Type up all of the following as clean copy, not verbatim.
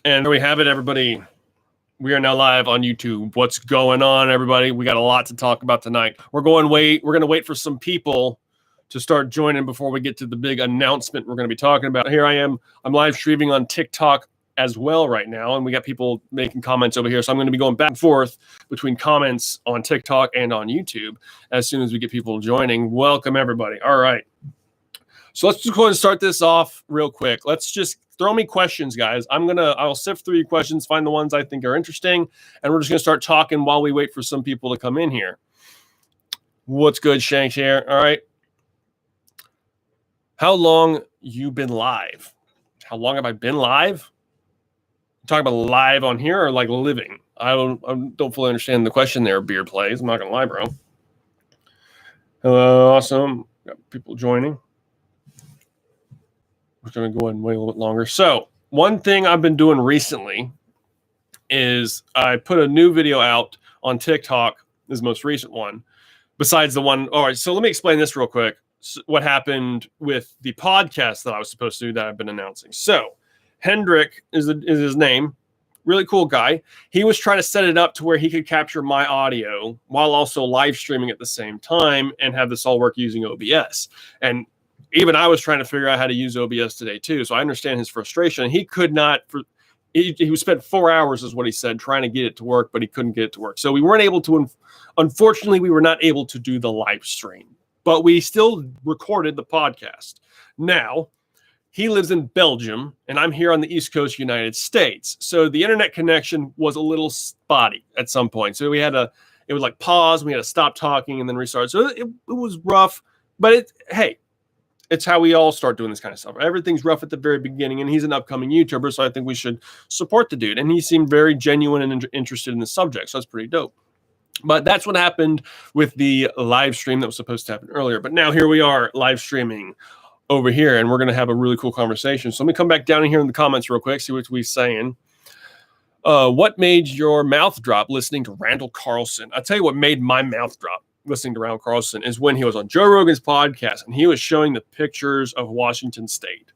And there we have it, everybody. We are now live on YouTube. What's going on, everybody? We got a lot to talk about tonight. We're going to wait for some people to start joining before we get to the big announcement we're going to be talking about. Here I am. I'm live streaming on TikTok as well right now, and we got people making comments over here. So I'm going to be going back and forth between comments on TikTok and on YouTube as soon as we get people joining. Welcome, everybody. All right. So let's just go ahead and start this off real quick. Let's just throw me questions, guys. I'll sift through your questions, find the ones I think are interesting, and we're just going to start talking while we wait for some people to come in here. What's good, Shanks here? All right. How long you been live? How long have I been live? I'm talking about live on here or like living? I don't fully understand the question there, Beer Plays. I'm not going to lie, bro. Hello, awesome. Got people joining. We're going to go ahead and wait a little bit longer. So one thing I've been doing recently is I put a new video out on TikTok, this most recent one, besides the one. All right, so let me explain this real quick. What happened with the podcast that I was supposed to do that I've been announcing. So Hendrik is his name. Really cool guy. He was trying to set it up to where he could capture my audio while also live streaming at the same time and have this all work using OBS. And even I was trying to figure out how to use OBS today too. So I understand his frustration. He could not, he spent 4 hours is what he said, trying to get it to work, but he couldn't get it to work. So we weren't able to, unfortunately, we were not able to do the live stream, but we still recorded the podcast. Now, he lives in Belgium and I'm here on the East Coast, United States. So the internet connection was a little spotty at some point. So it was like pause, we had to stop talking and then restart. So it was rough, but hey, it's how we all start doing this kind of stuff. Everything's rough at the very beginning, and he's an upcoming YouTuber, so I think we should support the dude. And he seemed very genuine and interested in the subject, so that's pretty dope. But that's what happened with the live stream that was supposed to happen earlier. But now here we are live streaming over here, and we're going to have a really cool conversation. So let me come back down here in the comments real quick, see what we're saying. What made your mouth drop listening to Randall Carlson? I'll tell you what made my mouth drop listening to Randall Carlson is when he was on Joe Rogan's podcast and he was showing the pictures of Washington State.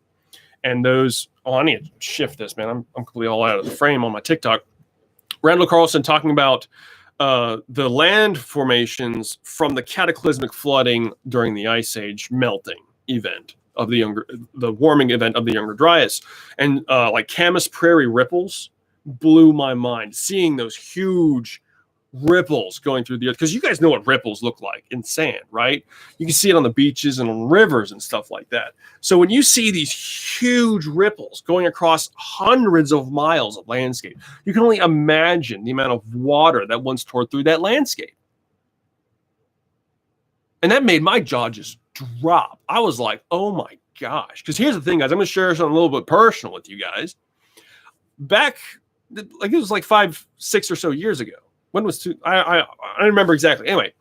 And those, I need to shift this, man. I'm completely all out of the frame on my TikTok. Randall Carlson talking about the land formations from the cataclysmic flooding during the Ice Age melting event of the warming event of the Younger Dryas. And like Camas Prairie ripples blew my mind. Seeing those huge ripples going through the earth, because you guys know what ripples look like in sand, right? You can see it on the beaches and on rivers and stuff like that. So when you see these huge ripples going across hundreds of miles of landscape, you can only imagine the amount of water that once tore through that landscape. And that made my jaw just drop. I was like, oh my gosh. Because here's the thing, guys. I'm going to share something a little bit personal with you guys. Back, like it was like 5, 6 or so years ago. When was I don't remember exactly. Anyway,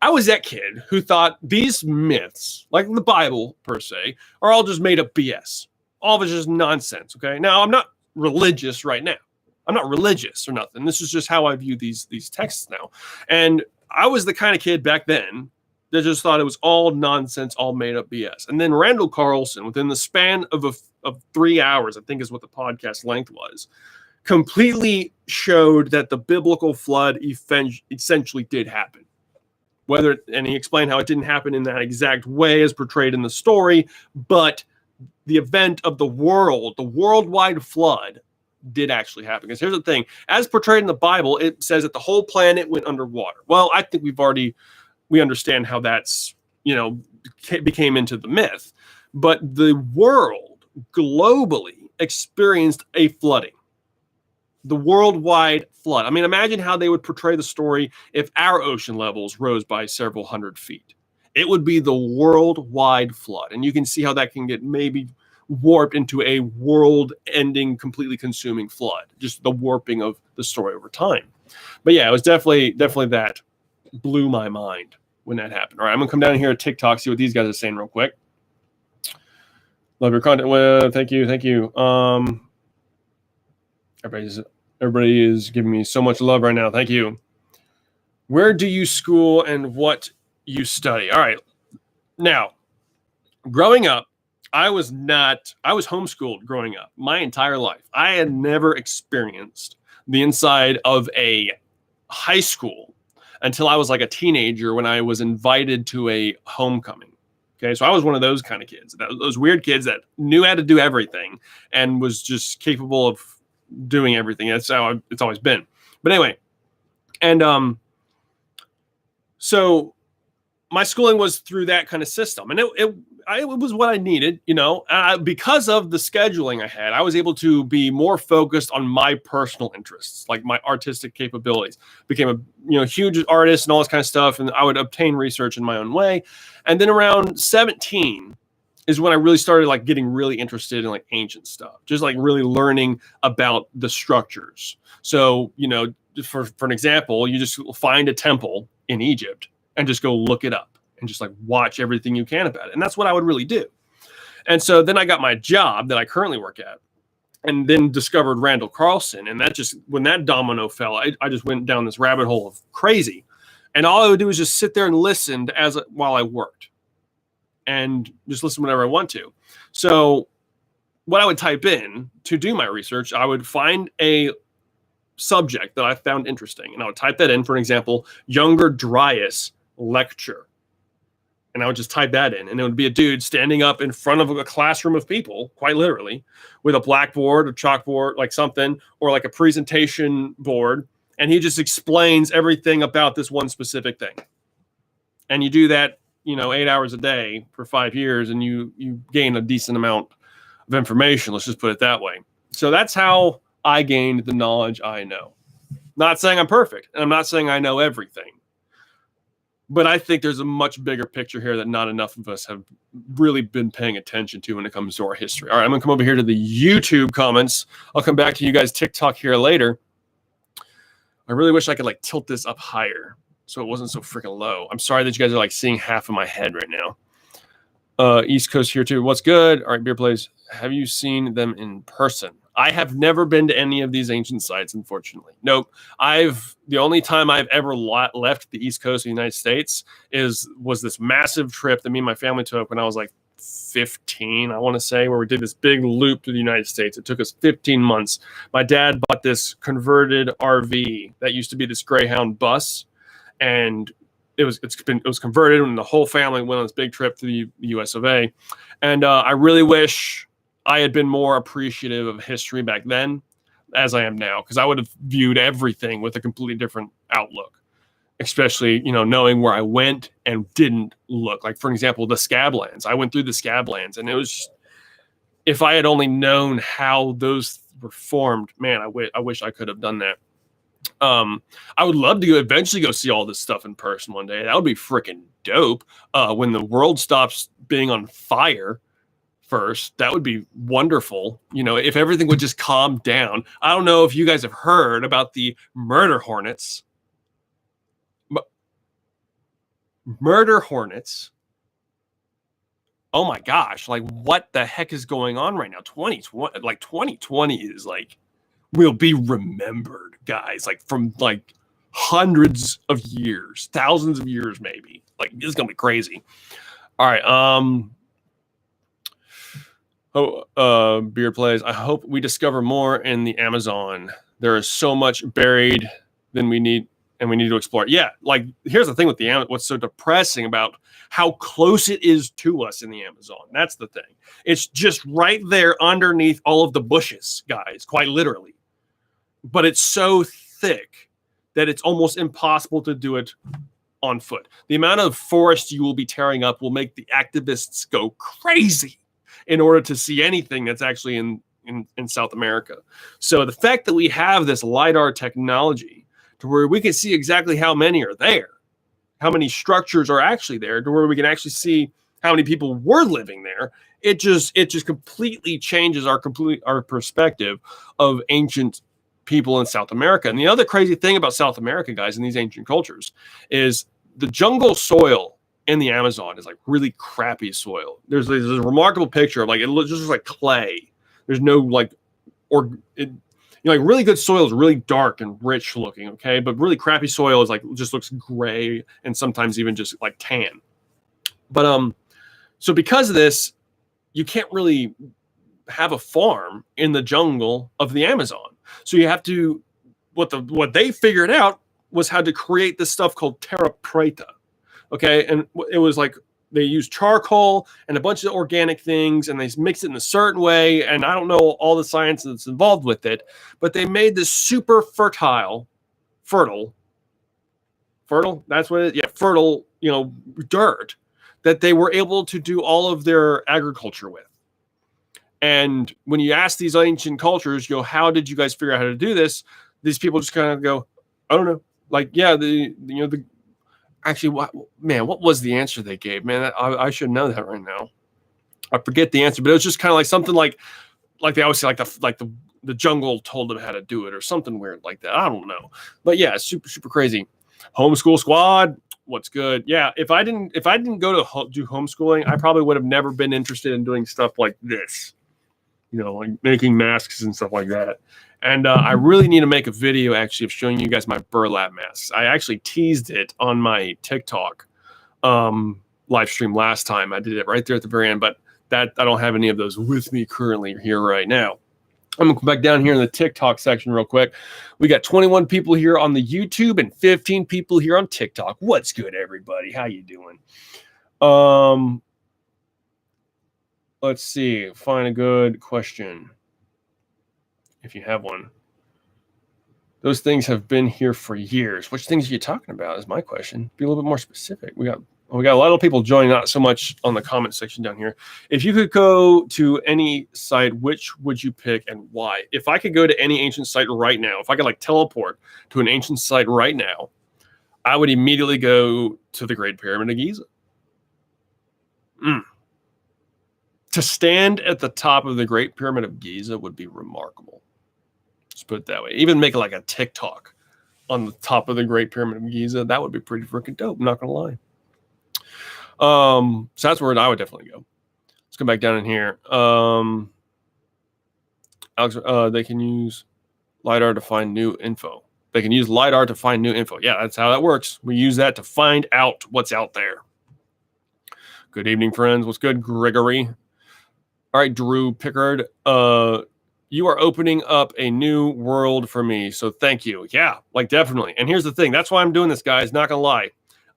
I was that kid who thought these myths, like the Bible per se, are all just made up BS. All of it's just nonsense. Okay. Now I'm not religious right now. I'm not religious or nothing. This is just how I view these texts now. And I was the kind of kid back then that just thought it was all nonsense, all made up BS. And then Randall Carlson, within the span of 3 hours, I think is what the podcast length was, completely showed that the biblical flood essentially did happen. And he explained how it didn't happen in that exact way as portrayed in the story, but the event of the worldwide flood did actually happen. Because here's the thing, as portrayed in the Bible, it says that the whole planet went underwater. Well, I think we understand how that's, became into the myth, but the world globally experienced a flooding. The worldwide flood. I mean, imagine how they would portray the story if our ocean levels rose by several hundred feet. It would be the worldwide flood. And you can see how that can get maybe warped into a world-ending, completely consuming flood. Just the warping of the story over time. But yeah, it was definitely that blew my mind when that happened. All right, I'm going to come down here to TikTok, see what these guys are saying real quick. Love your content. Well, thank you. Everybody is giving me so much love right now. Thank you. Where do you school and what you study? All right. Now, growing up, I was homeschooled growing up my entire life. I had never experienced the inside of a high school until I was like a teenager when I was invited to a homecoming. Okay, so I was one of those kind of kids, those weird kids that knew how to do everything and was just capable of doing everything. That's how it's always been. But anyway, and so my schooling was through that kind of system, and it was what I needed, you know. Because of the scheduling I had, I was able to be more focused on my personal interests, like my artistic capabilities. Became a huge artist and all this kind of stuff, and I would obtain research in my own way. And then around 17 is when I really started like getting really interested in like ancient stuff, just like really learning about the structures. So, you know, for an example, you just find a temple in Egypt and just go look it up and just like watch everything you can about it. And that's what I would really do. And so then I got my job that I currently work at, and then discovered Randall Carlson. And that just, when that domino fell, I just went down this rabbit hole of crazy. And all I would do was just sit there and listen while I worked, and just listen whenever I want to. So what I would type in to do my research, I would find a subject that I found interesting, and I would type that in. For example, Younger Dryas lecture. And I would just type that in, and it would be a dude standing up in front of a classroom of people, quite literally, with a blackboard, a chalkboard, like something, or like a presentation board. And he just explains everything about this one specific thing. And you do that, 8 hours a day for 5 years, and you gain a decent amount of information. Let's just put it that way. So that's how I gained the knowledge I know. Not saying I'm perfect, and I'm not saying I know everything. But I think there's a much bigger picture here that not enough of us have really been paying attention to when it comes to our history. All right, I'm going to come over here to the YouTube comments. I'll come back to you guys' TikTok here later. I really wish I could like tilt this up higher so it wasn't so freaking low. I'm sorry that you guys are like seeing half of my head right now. East Coast here too. What's good? All right, Beer Plays. Have you seen them in person? I have never been to any of these ancient sites, unfortunately. Nope. The only time I've ever left the East Coast of the United States was this massive trip that me and my family took when I was like 15, I want to say, where we did this big loop through the United States. It took us 15 months. My dad bought this converted RV that used to be this Greyhound bus, and it was converted, and the whole family went on this big trip to the US of A. And I really wish I had been more appreciative of history back then as I am now, because I would have viewed everything with a completely different outlook, especially, knowing where I went and didn't look. Like, for example, the Scablands. I went through the Scablands, and it was just, if I had only known how those were formed, man, I wish I could have done that. I would love to eventually go see all this stuff in person one day. That would be freaking dope. When the world stops being on fire first, that would be wonderful. If everything would just calm down. I don't know if you guys have heard about the murder hornets. Murder hornets. Oh my gosh. Like, what the heck is going on right now? 2020 is like, will be remembered, guys, like from like hundreds of years, thousands of years, maybe. Like, this is gonna be crazy. All right. Beer Plays. I hope we discover more in the Amazon. There is so much buried than we need, and we need to explore it. Yeah, like, here's the thing with the Amazon. What's so depressing about how close it is to us in the Amazon. That's the thing. It's just right there underneath all of the bushes, guys, quite literally. But it's so thick that it's almost impossible to do it on foot. The amount of forest you will be tearing up will make the activists go crazy in order to see anything that's actually in South America. So the fact that we have this LiDAR technology to where we can see exactly how many are there, how many structures are actually there, to where we can actually see how many people were living there, it just completely changes our perspective of ancient people in South America. And the other crazy thing about South America, guys, in these ancient cultures, is the jungle soil in the Amazon is like really crappy soil. There's a remarkable picture of like, it just looks like clay. There's no like, like really good soil is really dark and rich looking, okay? But really crappy soil is like, just looks gray and sometimes even just like tan. But so because of this, you can't really have a farm in the jungle of the Amazon. So you have to, what they figured out was how to create this stuff called terra preta. Okay. And it was like, they used charcoal and a bunch of organic things, and they mixed it in a certain way. And I don't know all the science that's involved with it, but they made this super fertile, that's what it, yeah, fertile, dirt that they were able to do all of their agriculture with. And when you ask these ancient cultures, how did you guys figure out how to do this? These people just kind of go, I don't know. Like, yeah, actually, what was the answer they gave? Man, I should know that right now. I forget the answer, but it was just kind of like something like they always say, like the jungle told them how to do it, or something weird like that. I don't know, but yeah, super super crazy. Homeschool squad, what's good? Yeah, if I didn't go to do homeschooling, I probably would have never been interested in doing stuff like this. Like making masks and stuff like that. And I really need to make a video actually of showing you guys my burlap masks. I actually teased it on my TikTok live stream last time. I did it right there at the very end, but I don't have any of those with me currently here right now. I'm gonna come back down here in the TikTok section real quick. We got 21 people here on the YouTube and 15 people here on TikTok. What's good, everybody? How you doing? Let's see. Find a good question. If you have one. Those things have been here for years. Which things are you talking about is my question. Be a little bit more specific. We got a lot of people joining, not so much on the comment section down here. If you could go to any site, which would you pick and why? If I could go to any ancient site right now, if I could teleport to an ancient site right now, I would immediately go to the Great Pyramid of Giza. To stand at the top of the Great Pyramid of Giza would be remarkable. Let's put it that way. Even make a TikTok on the top of the Great Pyramid of Giza. That would be pretty freaking dope. I'm not going to lie. So that's where I would definitely go. Let's come back down in here. Alex, they can use LiDAR to find new info. They can use LiDAR to find new info. Yeah, that's how that works. We use that to find out what's out there. Good evening, friends. What's good, Gregory? All right, Drew Pickard. You are opening up a new world for me, so thank you. Yeah, definitely. And here's the thing. That's why I'm doing this, guys. Not going to lie.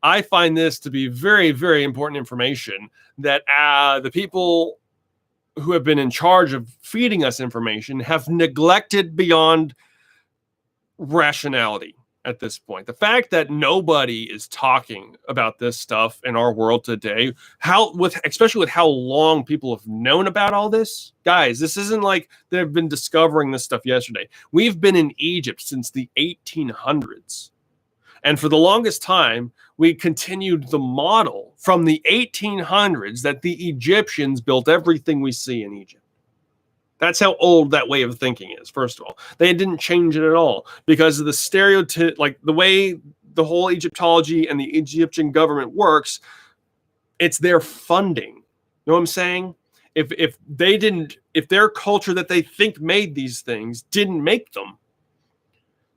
I find this to be very, very important information that the people who have been in charge of feeding us information have neglected beyond rationality at this point. The fact that nobody is talking about this stuff in our world today, especially with how long people have known about all this, guys, this isn't like they've been discovering this stuff yesterday. We've been in Egypt since the 1800s. And for the longest time, we continued the model from the 1800s that the Egyptians built everything we see in Egypt. That's how old that way of thinking is, first of all. They didn't change it at all because of the stereotype, the way the whole Egyptology and the Egyptian government works, it's their funding. You know what I'm saying? If their culture that they think made these things didn't make them,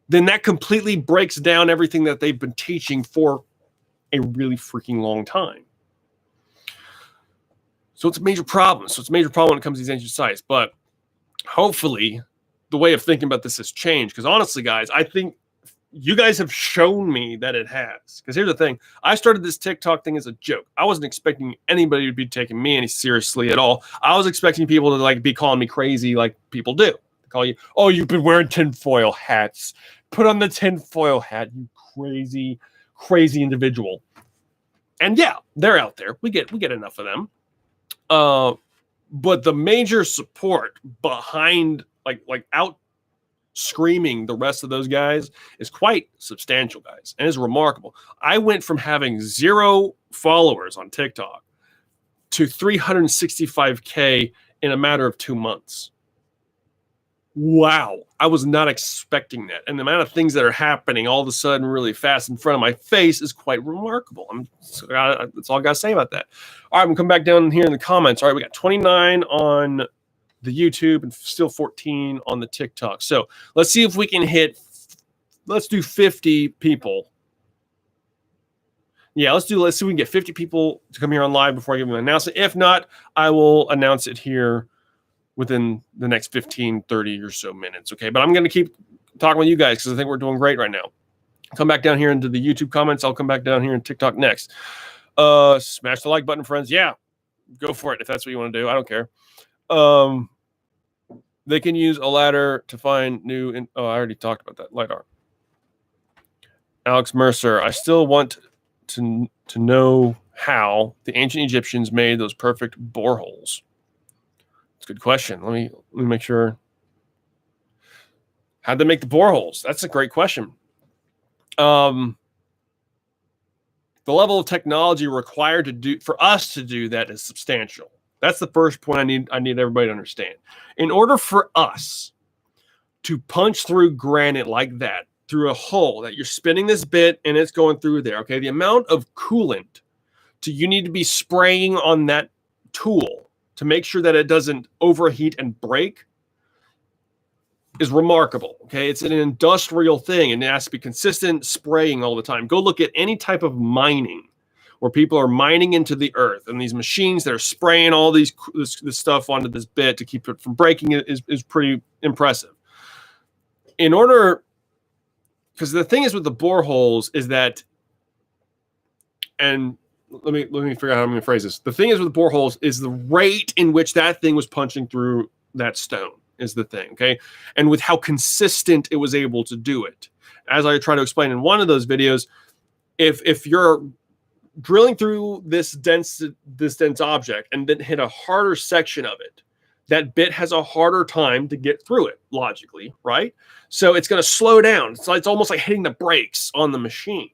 then that completely breaks down everything that they've been teaching for a really freaking long time. So it's a major problem. When it comes to these ancient sites. But hopefully the way of thinking about this has changed. Because honestly, guys, I think you guys have shown me that it has. Because here's the thing. I started this TikTok thing as a joke. I wasn't expecting anybody to be taking me any seriously at all. I was expecting people to be calling me crazy like people do. They call you, oh, you've been wearing tinfoil hats. Put on the tinfoil hat, you crazy, crazy individual. And yeah, they're out there. We get enough of them. But the major support behind out screaming the rest of those guys is quite substantial, guys, and it's remarkable. I went from having 0 followers on TikTok to 365K in a matter of 2 months. Wow, I was not expecting that. And the amount of things that are happening all of a sudden really fast in front of my face is quite remarkable. That's all I got to say about that. All right, we'll come back down here in the comments. All right, we got 29 on the YouTube and still 14 on the TikTok. So let's see if we can let's do 50 people Yeah, let's see if we can get 50 people to come here on live before I give them an announcement. If not, I will announce it here within the next 15, 30 or so minutes. Okay, but I'm going to keep talking with you guys because I think we're doing great right now. Come back down here into the YouTube comments. I'll come back down here in TikTok next. Smash the like button, friends. Yeah, go for it if that's what you want to do. I don't care. They can use a ladder to find new. I already talked about that. LiDAR. Alex Mercer. I still want to know how the ancient Egyptians made those perfect boreholes. It's a good question. Let me make sure. How'd they make the boreholes? That's a great question. The level of technology required for us to do that is substantial. That's the first point I need everybody to understand. In order for us to punch through granite like that, through a hole that you're spinning this bit and it's going through there, okay? The amount of coolant you need to be spraying on that tool to make sure that it doesn't overheat and break is remarkable, okay? It's an industrial thing, and it has to be consistent spraying all the time. Go look at any type of mining where people are mining into the earth, and these machines that are spraying all this stuff onto this bit to keep it from breaking is pretty impressive. Because the thing is with the boreholes is that, and let me figure out how I'm going to phrase this. The thing is with the boreholes is the rate in which that thing was punching through that stone is the thing, okay? And with how consistent it was able to do it. As I try to explain in one of those videos, if you're drilling through this dense object and then hit a harder section of it, that bit has a harder time to get through it, logically, right? So it's going to slow down. So it's almost like hitting the brakes on the machine.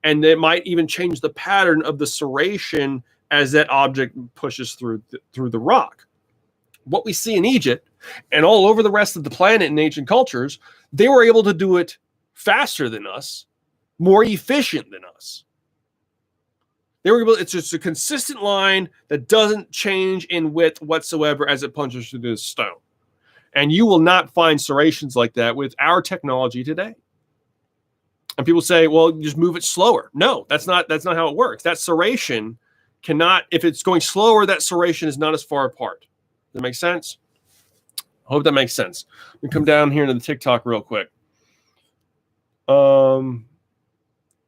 And it might even change the pattern of the serration as that object pushes through the rock. What we see in Egypt and all over the rest of the planet in ancient cultures, they were able to do it faster than us, more efficient than us. It's just a consistent line that doesn't change in width whatsoever as it punches through this stone. And you will not find serrations like that with our technology today. And people say, well, just move it slower. No, that's not how it works. That serration cannot, if it's going slower, that serration is not as far apart. Does that make sense? I hope that makes sense. We come down here into the TikTok real quick.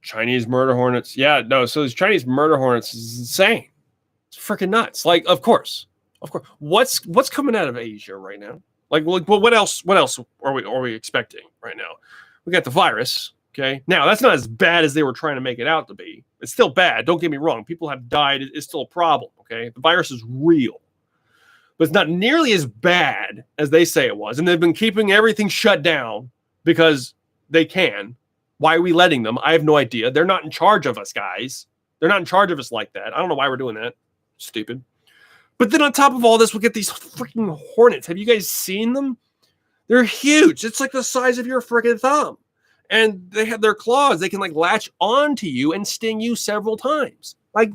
Chinese murder hornets. Yeah, no. So these Chinese murder hornets is insane. It's freaking nuts. Like, of course. What's coming out of Asia right now? Like, what else are we expecting right now? We got the virus. Okay. Now that's not as bad as they were trying to make it out to be. It's still bad. Don't get me wrong. People have died. It's still a problem. Okay. The virus is real, but it's not nearly as bad as they say it was. And they've been keeping everything shut down because they can. Why are we letting them? I have no idea. They're not in charge of us, guys. They're not in charge of us like that. I don't know why we're doing that. Stupid. But then on top of all this, we get these freaking hornets. Have you guys seen them? They're huge. It's like the size of your freaking thumb. And they have their claws. They can like latch onto you and sting you several times. Like,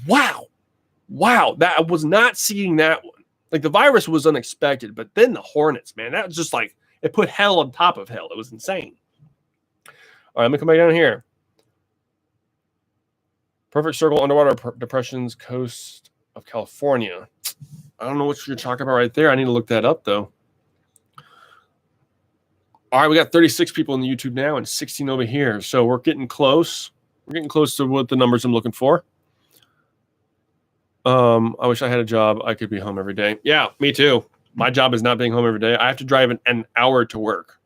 wow. That I was not seeing that one. Like the virus was unexpected, but then the hornets, man, that was just like, it put hell on top of hell. It was insane. All right, let me come back down here. Perfect circle underwater depressions, coast of California. I don't know what you're talking about right there. I need to look that up, though. All right, we got 36 people in the YouTube now and 16 over here. So we're getting close. We're getting close to what the numbers I'm looking for. I wish I had a job. I could be home every day. Yeah, me too. My job is not being home every day. I have to drive an hour to work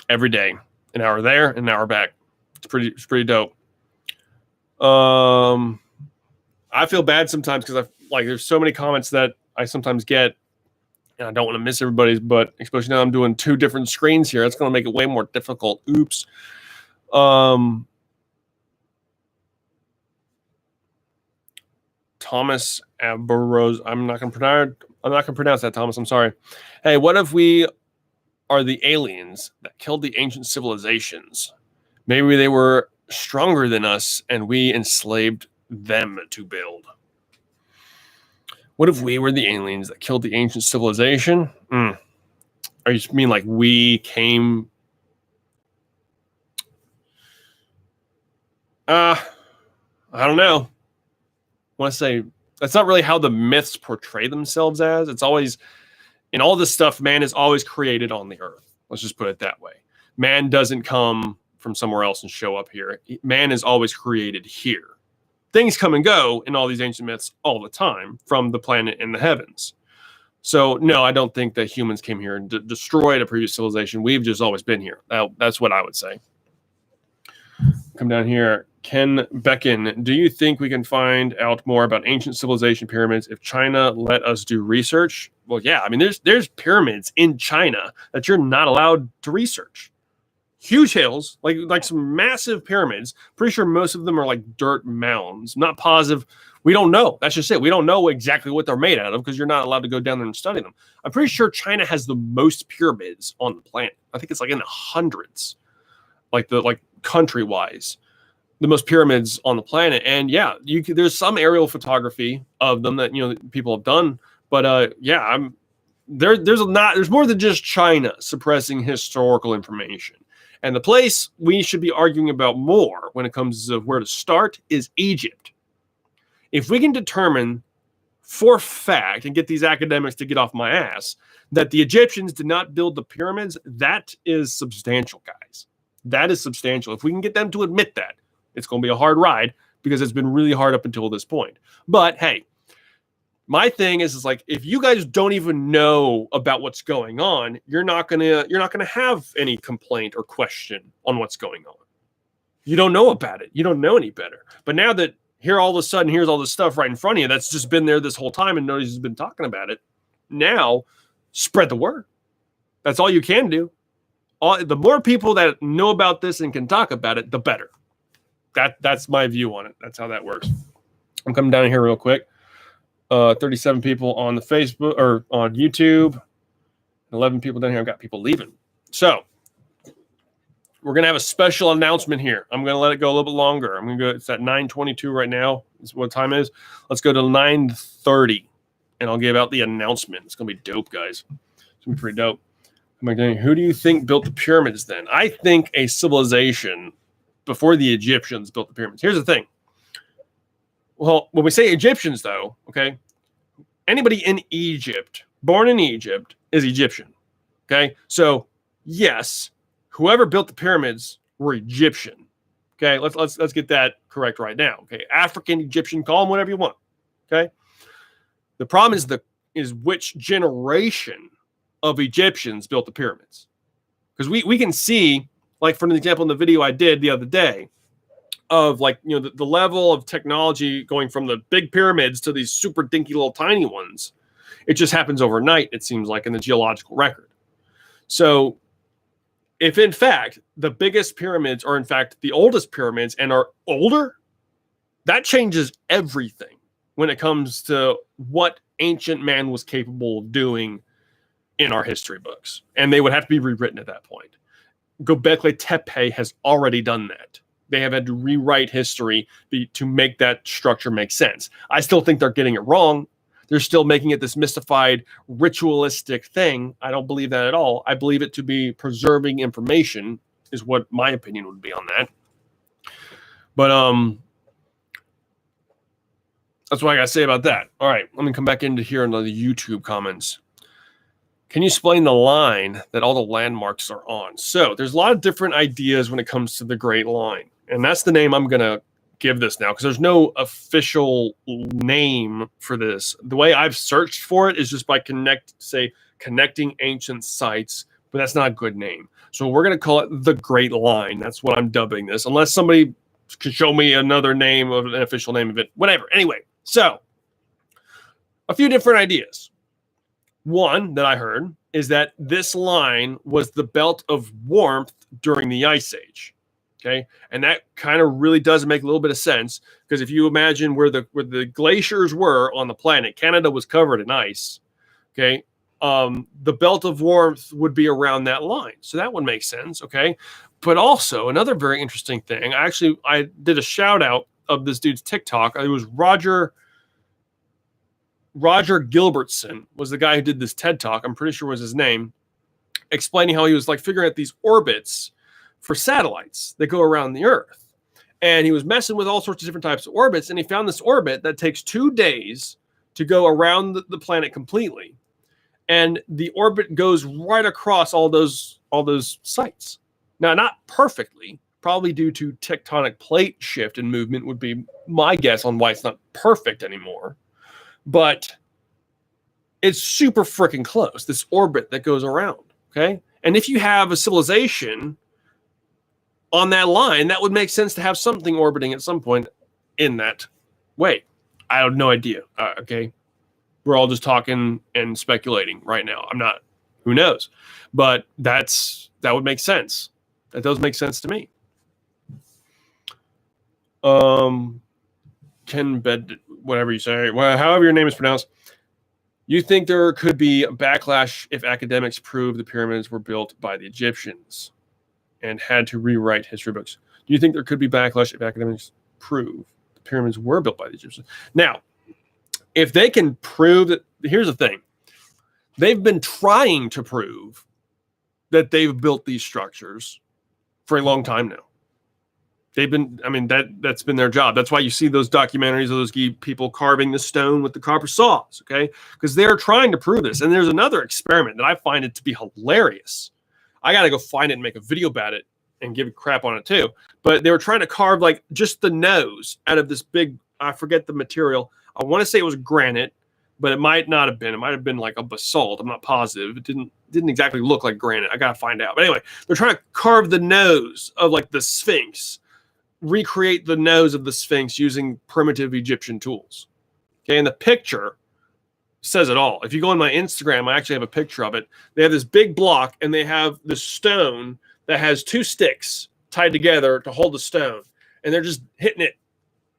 every day. An hour there, an hour back. It's pretty dope. I feel bad sometimes because there's so many comments that I sometimes get, and I don't want to miss everybody's. But especially now I'm doing 2 different screens here. It's going to make it way more difficult. Oops. Thomas Abaros. I'm not going to pronounce that, Thomas. I'm sorry. Hey, what if we are the aliens that killed the ancient civilizations? Maybe they were stronger than us and we enslaved them to build. What if we were the aliens that killed the ancient civilization? Or you mean like we came? I don't know. I want to say that's not really how the myths portray themselves as. It's always, in all this stuff, man is always created on the earth. Let's just put it that way. Man doesn't come from somewhere else and show up here. Man is always created here. Things come and go in all these ancient myths all the time from the planet and the heavens. So, no, I don't think that humans came here and destroyed a previous civilization. We've just always been here. That's what I would say. Come down here. Ken Becken, do you think we can find out more about ancient civilization pyramids if China let us do research? Well, yeah. I mean, there's pyramids in China that you're not allowed to research. Huge hills, like some massive pyramids. Pretty sure most of them are like dirt mounds. I'm not positive. We don't know. That's just it. We don't know exactly what they're made out of because you're not allowed to go down there and study them. I'm pretty sure China has the most pyramids on the planet. I think it's like in the hundreds, like country-wise, the most pyramids on the planet. And yeah, there's some aerial photography of them that people have done. But yeah, there's more than just China suppressing historical information. And the place we should be arguing about more when it comes to where to start is Egypt. If we can determine for fact and get these academics to get off my ass that the Egyptians did not build the pyramids, that is substantial, guys. That is substantial. If we can get them to admit that, it's going to be a hard ride because it's been really hard up until this point. But hey, my thing is like, if you guys don't even know about what's going on, you're not gonna have any complaint or question on what's going on. You don't know about it. You don't know any better. But now that here's all this stuff right in front of you that's just been there this whole time and nobody's been talking about it. Now, spread the word. That's all you can do. The more people that know about this and can talk about it, the better. That's my view on it. That's how that works. I'm coming down here real quick. 37 people on the Facebook or on YouTube. 11 people down here. I've got people leaving. So we're going to have a special announcement here. I'm going to let it go a little bit longer. I'm going to go. It's at 9:22 right now. Is what time it is. Let's go to 9:30 and I'll give out the announcement. It's going to be dope, guys. It's going to be pretty dope. Who do you think built the pyramids then? I think a civilization before the Egyptians built the pyramids. Here's the thing. Well, when we say Egyptians, though, okay, anybody in Egypt, born in Egypt, is Egyptian. Okay, so yes, whoever built the pyramids were Egyptian. Okay, let's get that correct right now. Okay, African, Egyptian, call them whatever you want. Okay, the problem is which generation of Egyptians built the pyramids, because we can see, like for an example in the video I did the other day, of like the level of technology going from the big pyramids to these super dinky little tiny ones. It just happens overnight, it seems like, in the geological record. So if in fact the biggest pyramids are in fact the oldest pyramids and are older, that changes everything when it comes to what ancient man was capable of doing in our history books. And they would have to be rewritten at that point. Göbekli Tepe has already done that. They have had to rewrite history to make that structure make sense. I still think they're getting it wrong. They're still making it this mystified, ritualistic thing. I don't believe that at all. I believe it to be preserving information is what my opinion would be on that. But that's what I got to say about that. All right, let me come back into here into the YouTube comments. Can you explain the line that all the landmarks are on? So there's a lot of different ideas when it comes to the Great Line. And that's the name I'm going to give this now, because there's no official name for this. The way I've searched for it is just by connecting ancient sites, but that's not a good name. So we're going to call it the Great Line. That's what I'm dubbing this, unless somebody can show me another name of an official name of it, whatever. Anyway, so a few different ideas. One that I heard is that this line was the belt of warmth during the Ice Age. Okay, and that kind of really does make a little bit of sense, because if you imagine where the glaciers were on the planet, Canada was covered in ice. Okay, the belt of warmth would be around that line, so that would make sense. Okay, but also another very interesting thing. I did a shout out of this dude's TikTok. It was Roger Gilbertson was the guy who did this TED Talk. I'm pretty sure was his name, explaining how he was like figuring out these orbits for satellites that go around the Earth. And he was messing with all sorts of different types of orbits, and he found this orbit that takes 2 days to go around the planet completely. And the orbit goes right across all those sites. Now, not perfectly, probably due to tectonic plate shift and movement would be my guess on why it's not perfect anymore. But it's super freaking close, this orbit that goes around, okay? And if you have a civilization on that line, that would make sense to have something orbiting at some point in that way. I have no idea, okay? We're all just talking and speculating right now. I'm not, who knows? But that would make sense. That does make sense to me. Ken Bed, whatever you say, well, however your name is pronounced, you think there could be a backlash if academics prove the pyramids were built by the Egyptians and had to rewrite history books? Do you think there could be backlash if academics prove the pyramids were built by the Egyptians? Now, if they can prove that, here's the thing. They've been trying to prove that they've built these structures for a long time now. They've been, I mean, that's been their job. That's why you see those documentaries of those people carving the stone with the copper saws, okay? Because they're trying to prove this. And there's another experiment that I find it to be hilarious. I got to go find it and make a video about it and give a crap on it too. But they were trying to carve like just the nose out of this big, I forget the material. I want to say it was granite, but it might not have been. It might have been like a basalt. I'm not positive. It didn't exactly look like granite. I got to find out. But anyway, they're trying to carve the nose of like the Sphinx, recreate the nose of the Sphinx using primitive Egyptian tools. Okay, and the picture says it all. If you go on my Instagram, I actually have a picture of it. They have this big block, and they have the stone that has 2 sticks tied together to hold the stone, and they're just hitting it,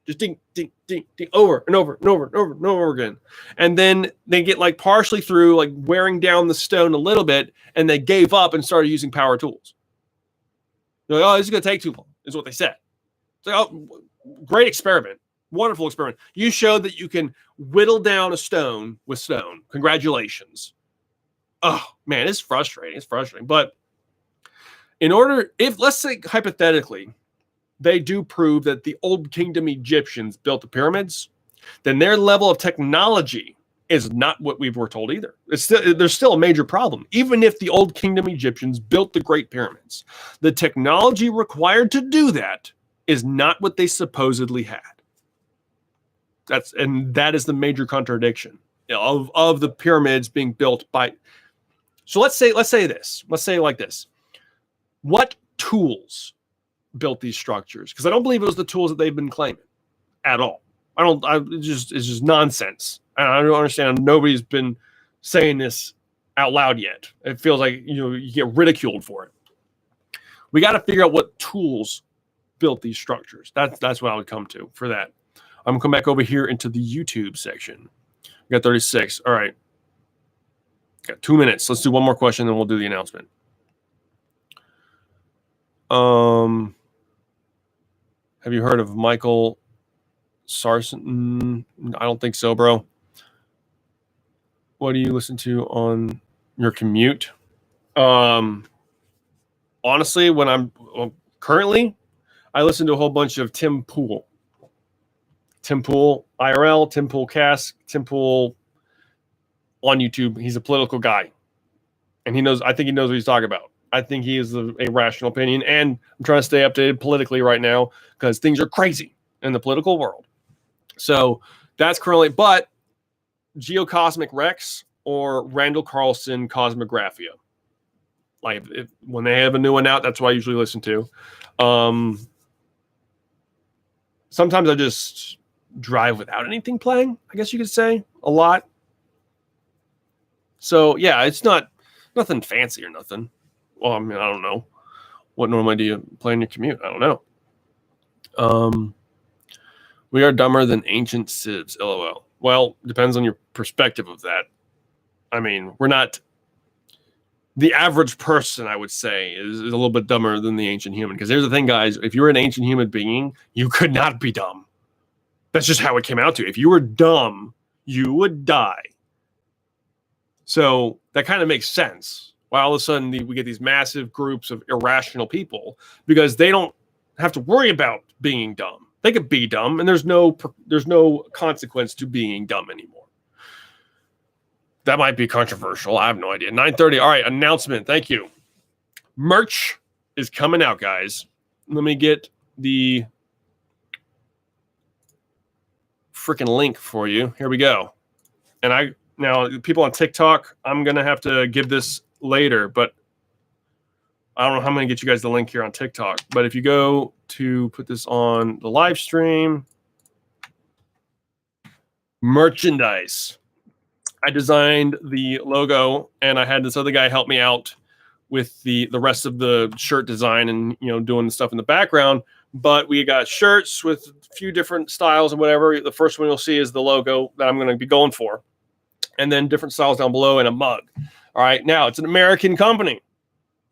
just ding, ding, ding, ding, over and over and over and over and over again. And then they get like partially through, like wearing down the stone a little bit, and they gave up and started using power tools. They're like, oh, this is going to take too long, is what they said. It's like, oh, great experiment. Wonderful experiment. You showed that you can whittle down a stone with stone. Congratulations. Oh, man, it's frustrating. It's frustrating. But in order, if let's say hypothetically, they do prove that the Old Kingdom Egyptians built the pyramids, then their level of technology is not what we were told either. There's still a major problem. Even if the Old Kingdom Egyptians built the Great Pyramids, the technology required to do that is not what they supposedly had. That is the major contradiction of the pyramids being built by. So let's say this. Let's say it like this. What tools built these structures? Because I don't believe it was the tools that they've been claiming at all. It's just nonsense. I don't understand. Nobody's been saying this out loud yet. It feels like you get ridiculed for it. We got to figure out what tools built these structures. That's what I would come to for that. I'm gonna come back over here into the YouTube section. We got 36. All right. Got 2 minutes. Let's do one more question, then we'll do the announcement. Have you heard of Michael Sarson? I don't think so, bro. What do you listen to on your commute? Honestly, currently, I listen to a whole bunch of Tim Pool. Tim Pool IRL, Tim Pool Cast, Tim Pool on YouTube. He's a political guy. And I think he knows what he's talking about. I think he is a rational opinion. And I'm trying to stay updated politically right now because things are crazy in the political world. So that's currently, but Geocosmic Rex or Randall Carlson Cosmographia. Like when they have a new one out, that's what I usually listen to. Sometimes I just drive without anything playing, I guess you could say, a lot. So yeah, it's nothing fancy or nothing. Well, I mean, I don't know. What normally do you play in your commute? I don't know. We are dumber than ancient civs, LOL. Well, depends on your perspective of that. I mean, we're not. The average person, I would say, is a little bit dumber than the ancient human. Because here's the thing, guys. If you're an ancient human being, you could not be dumb. That's just how it came out to. If you were dumb, you would die. So that kind of makes sense. Why all of a sudden we get these massive groups of irrational people because they don't have to worry about being dumb. They could be dumb, and there's no consequence to being dumb anymore. That might be controversial. I have no idea. 9:30. All right, announcement. Thank you. Merch is coming out, guys. Let me get the freaking link for you. Here we go. And now people on TikTok, I'm gonna have to give this later, but I don't know how I'm gonna get you guys the link here on TikTok. But if you go to put this on the live stream, merchandise. I designed the logo, and I had this other guy help me out with the rest of the shirt design and doing the stuff in the background. But we got shirts with a few different styles and whatever. The first one you'll see is the logo that I'm going to be going for, and then different styles down below and a mug. All right, now it's an American company,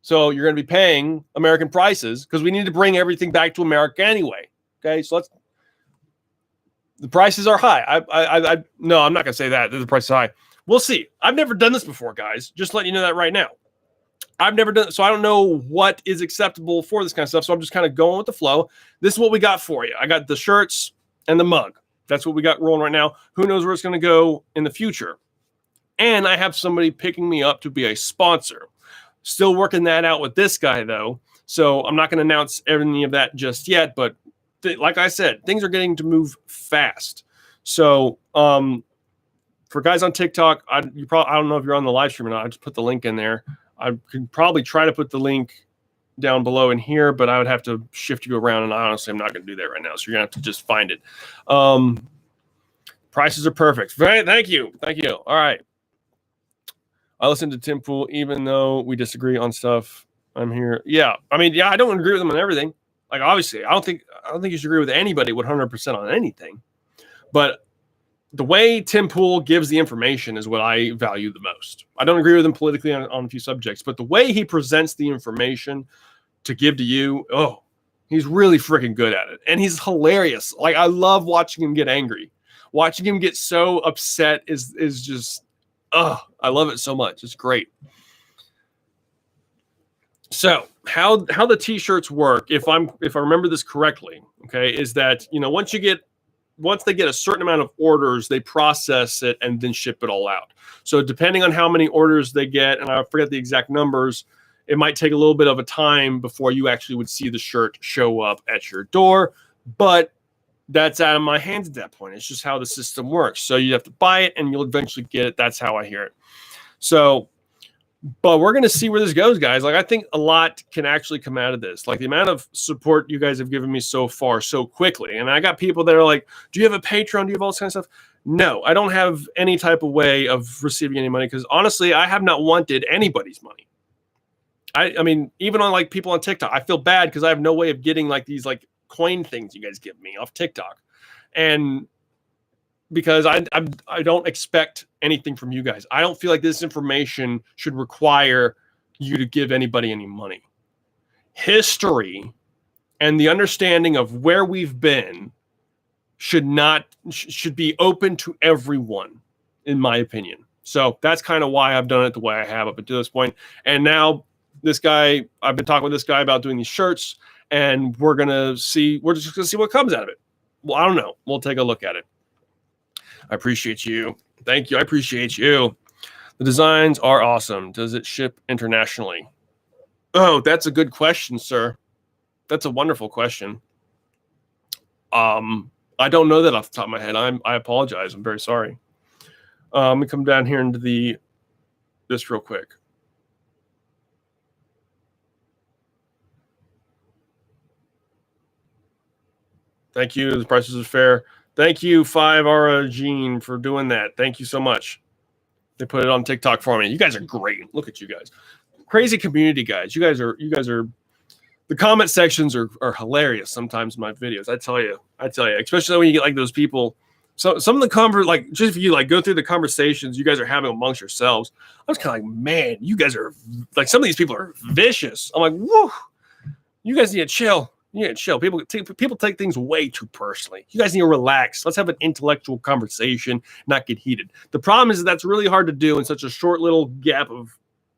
so you're going to be paying American prices because we need to bring everything back to America anyway. Okay, so the prices are high. No, I'm not going to say that the price is high. We'll see. I've never done this before, guys. Just letting you know that right now. I've never done it, so I don't know what is acceptable for this kind of stuff. So I'm just kind of going with the flow. This is what we got for you. I got the shirts and the mug. That's what we got rolling right now. Who knows where it's going to go in the future? And I have somebody picking me up to be a sponsor. Still working that out with this guy, though. So I'm not going to announce any of that just yet. But like I said, things are getting to move fast. So for guys on TikTok, I don't know if you're on the live stream or not. I just put the link in there. I could probably try to put the link down below in here, but I would have to shift you around, and honestly, I'm not going to do that right now. So you're going to have to just find it. Prices are perfect. Thank you. All right. I listen to Tim Pool, even though we disagree on stuff. I'm here. Yeah. I don't agree with him on everything. Like, obviously, I don't think you should agree with anybody 100% on anything. But the way Tim Pool gives the information is what I value the most. I don't agree with him politically on a few subjects, but the way he presents the information to give to you, he's really freaking good at it. And he's hilarious. Like, I love watching him get angry. Watching him get so upset is just, I love it so much. It's great. So how the t-shirts work, if I remember this correctly, okay, is that, once they get a certain amount of orders, they process it and then ship it all out. So depending on how many orders they get, and I forget the exact numbers, it might take a little bit of a time before you actually would see the shirt show up at your door. But that's out of my hands at that point. It's just how the system works. So you have to buy it and you'll eventually get it. That's how I hear it. So, but we're going to see where this goes, guys. Like, I think a lot can actually come out of this. Like, the amount of support you guys have given me so far so quickly. And I got people that are like, do you have a Patreon? Do you have all this kind of stuff? No, I don't have any type of way of receiving any money because, honestly, I have not wanted anybody's money. I mean, even on, like, people on TikTok, I feel bad because I have no way of getting, like, these, like, coin things you guys give me off TikTok. And because I don't expect anything from you guys. I don't feel like this information should require you to give anybody any money. History and the understanding of where we've been should be open to everyone, in my opinion. So that's kind of why I've done it the way I have up until this point. And now this guy, I've been talking with this guy about doing these shirts, and we're just going to see what comes out of it. Well, I don't know. We'll take a look at it. I appreciate you. Thank you. I appreciate you. The designs are awesome. Does it ship internationally? Oh, that's a good question, sir. That's a wonderful question. I don't know that off the top of my head. I apologize. I'm very sorry. Let me come down here into this real quick. Thank you. The prices are fair. Thank you, 5R Gene, for doing that. Thank you so much. They put it on TikTok for me. You guys are great. Look at you guys. Crazy community, guys. You guys are the comment sections are hilarious sometimes in my videos. I tell you, especially when you get like those people. So some of the just if you like go through the conversations you guys are having amongst yourselves, I was kind of like, man, you guys are like, some of these people are vicious. I'm like, whoa, you guys need to chill. Yeah, chill. People take things way too personally. You guys need to relax. Let's have an intellectual conversation, not get heated. The problem is that's really hard to do in such a short little gap of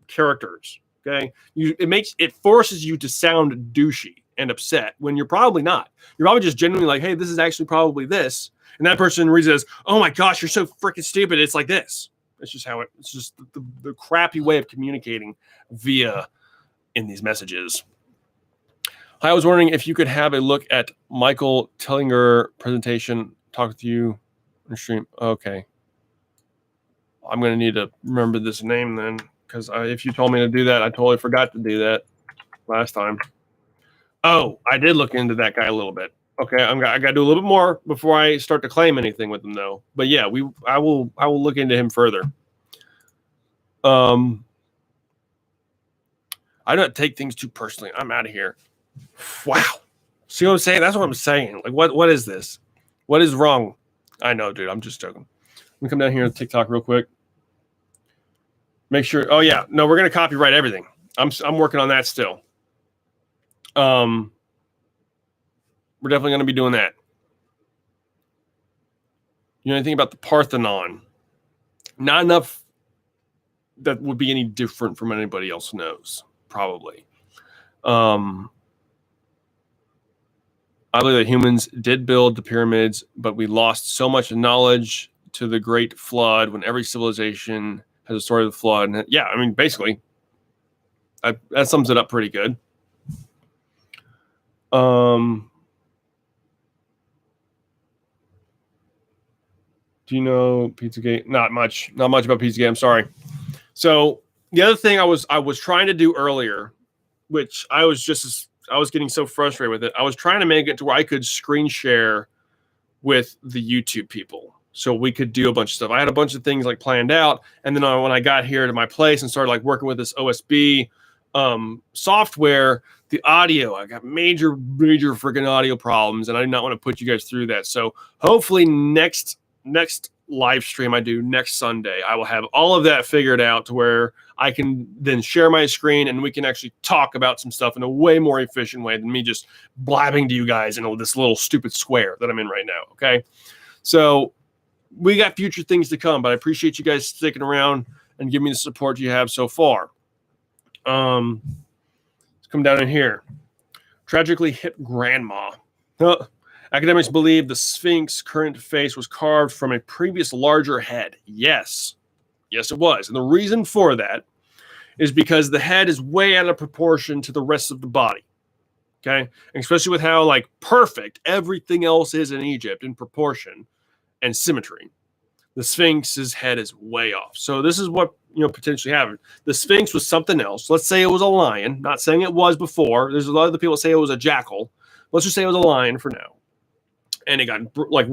characters. Okay, it forces you to sound douchey, and upset when you're probably not. You're probably just genuinely like, hey, this is actually probably this. And that person reads it as, oh my gosh, you're so freaking stupid. It's like this. It's just how it's just the crappy way of communicating via in these messages. I was wondering if you could have a look at Michael Tellinger presentation, talk with you on stream. Okay. I'm going to need to remember this name then, because if you told me to do that, I totally forgot to do that last time. Oh, I did look into that guy a little bit. Okay, I got to do a little bit more before I start to claim anything with him, though. But yeah, I will look into him further. I don't take things too personally. I'm out of here. Wow. See what I'm saying? That's what I'm saying. Like, what is this? What is wrong? I know, dude. I'm just joking. Let me come down here to TikTok real quick. Make sure. Oh yeah, no, we're gonna copyright everything. I'm working on that still. We're definitely going to be doing that. You know anything about the Parthenon? Not enough that would be any different from what anybody else knows, probably. I believe that humans did build the pyramids, but we lost so much knowledge to the Great Flood when every civilization has a story of the flood. And yeah, I mean, basically, that sums it up pretty good. Do you know Pizzagate? Not much about Pizzagate. I'm sorry. So the other thing I was trying to do earlier, which I was getting so frustrated with it. I was trying to make it to where I could screen share with the YouTube people, so we could do a bunch of stuff. I had a bunch of things like planned out, and then when I got here to my place and started like working with this OSB software, the audio, I got major freaking audio problems, and I did not want to put you guys through that. So hopefully next live stream I do next Sunday, I will have all of that figured out to where I can then share my screen and we can actually talk about some stuff in a way more efficient way than me just blabbing to you guys in this little stupid square that I'm in right now. Okay. So we got future things to come, but I appreciate you guys sticking around and giving me the support you have so far. Let's come down in here. Tragically hit grandma. Academics believe the Sphinx current face was carved from a previous larger head. Yes, it was. And the reason for that is because the head is way out of proportion to the rest of the body. Okay? And especially with how like perfect everything else is in Egypt in proportion and symmetry. The Sphinx's head is way off. So this is what potentially happened. The Sphinx was something else. Let's say it was a lion. Not saying it was before. There's a lot of the people that say it was a jackal. Let's just say it was a lion for now. And it got like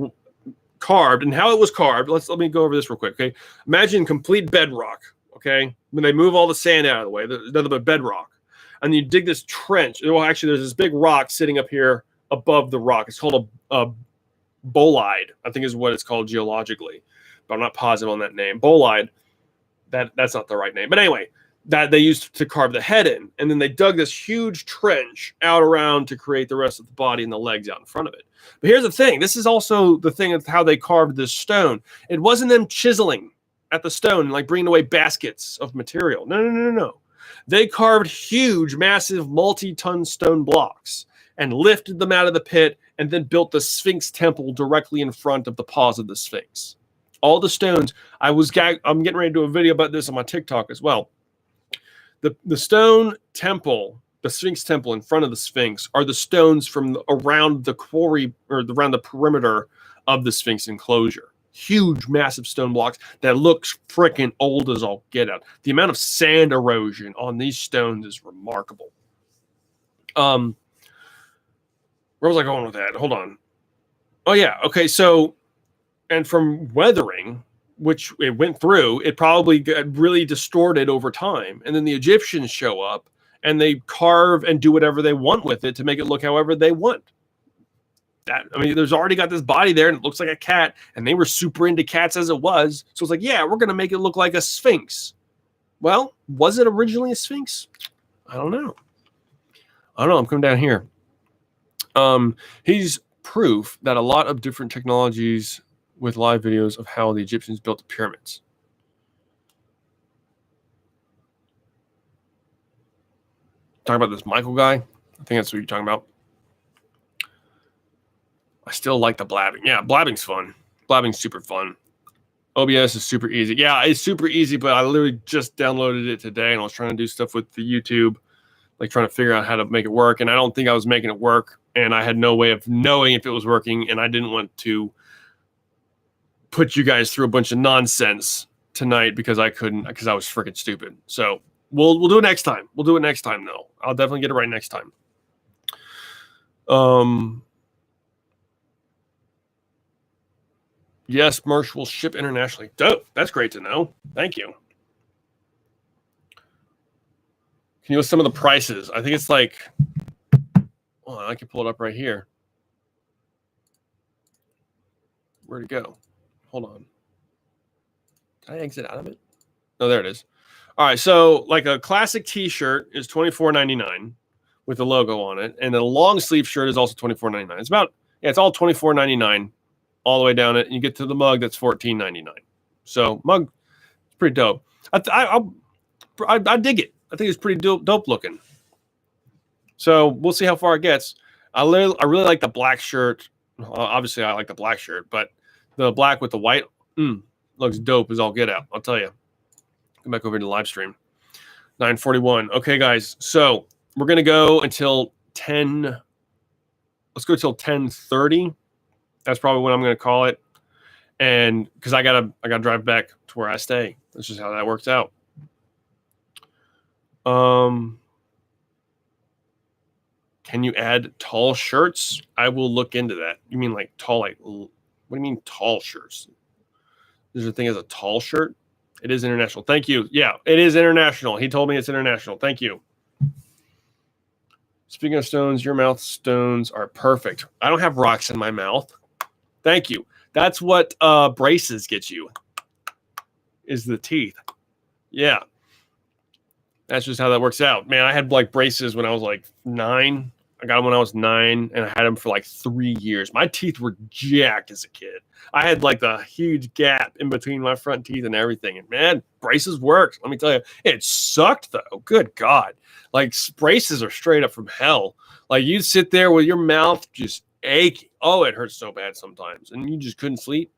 carved, and how it was carved. Let me go over this real quick. Okay, imagine complete bedrock. Okay, when they move all the sand out of the way, there's nothing but bedrock, and you dig this trench. Well, actually, there's this big rock sitting up here above the rock. It's called a bolide, I think is what it's called geologically, but I'm not positive on that name. Bolide. That's not the right name, but anyway, that they used to carve the head in, and then they dug this huge trench out around to create the rest of the body and the legs out in front of it. But here's the thing. This is also the thing of how they carved this stone. It wasn't them chiseling at the stone and like bringing away baskets of material. No. They carved huge, massive, multi-ton stone blocks and lifted them out of the pit and then built the Sphinx temple directly in front of the paws of the Sphinx. All the stones. I'm getting ready to do a video about this on my TikTok as well. The stone temple, the Sphinx temple in front of the Sphinx, are the stones from around the quarry or around the perimeter of the Sphinx enclosure. Huge, massive stone blocks that look freaking old as all get out. The amount of sand erosion on these stones is remarkable. Where was I going with that? Hold on. Oh yeah. Okay. So, and from weathering, which it went through, it probably got really distorted over time. And then the Egyptians show up and they carve and do whatever they want with it to make it look however they want. There's already got this body there and it looks like a cat, and they were super into cats as it was. So it's like, yeah, we're going to make it look like a Sphinx. Well, was it originally a Sphinx? I don't know. I'm coming down here. He's proof that a lot of different technologies with live videos of how the Egyptians built the pyramids. Talking about this Michael guy? I think that's what you're talking about. I still like the blabbing. Yeah, blabbing's fun. Blabbing's super fun. OBS is super easy. Yeah, it's super easy, but I literally just downloaded it today, and I was trying to do stuff with the YouTube, like trying to figure out how to make it work, and I don't think I was making it work, and I had no way of knowing if it was working, and I didn't want to put you guys through a bunch of nonsense tonight because I couldn't, because I was freaking stupid. So we'll do it next time. We'll do it next time, though. I'll definitely get it right next time. Yes, merch will ship internationally. Dope. That's great to know. Thank you. Can you list some of the prices? I think it's like, oh, I can pull it up right here. Where'd it go? Hold on. Did I exit out of it? Oh, there it is. All right, so like a classic T-shirt is $24.99 with the logo on it, and a long sleeve shirt is also $24.99. It's about, yeah, it's all $24.99 all the way down it, and you get to the mug that's $14.99. So mug, it's pretty dope. I dig it. I think it's pretty dope looking. So we'll see how far it gets. I really like the black shirt. Obviously, I like the black shirt, but the black with the white looks dope as all get out. I'll tell you. Come back over to the live stream. 9:41. Okay, guys. So we're gonna go until 10. Let's go till 10:30. That's probably what I'm gonna call it. And because I gotta drive back to where I stay. That's just how that works out. Can you add tall shirts? I will look into that. You mean like tall, like, what do you mean tall shirts? There's a thing as a tall shirt? It is international. Thank you. Yeah, it is international. He told me it's international. Thank you. Speaking of stones, your mouth stones are perfect. I don't have rocks in my mouth. Thank you. That's what braces get you, is the teeth. Yeah. That's just how that works out. Man, I had like braces when I was like 9. I got them when I was 9, and I had them for like 3 years. My teeth were jacked as a kid. I had like the huge gap in between my front teeth and everything. And man, braces worked. Let me tell you, it sucked though. Good God. Like braces are straight up from hell. Like you'd sit there with your mouth just aching. Oh, it hurts so bad sometimes. And you just couldn't sleep.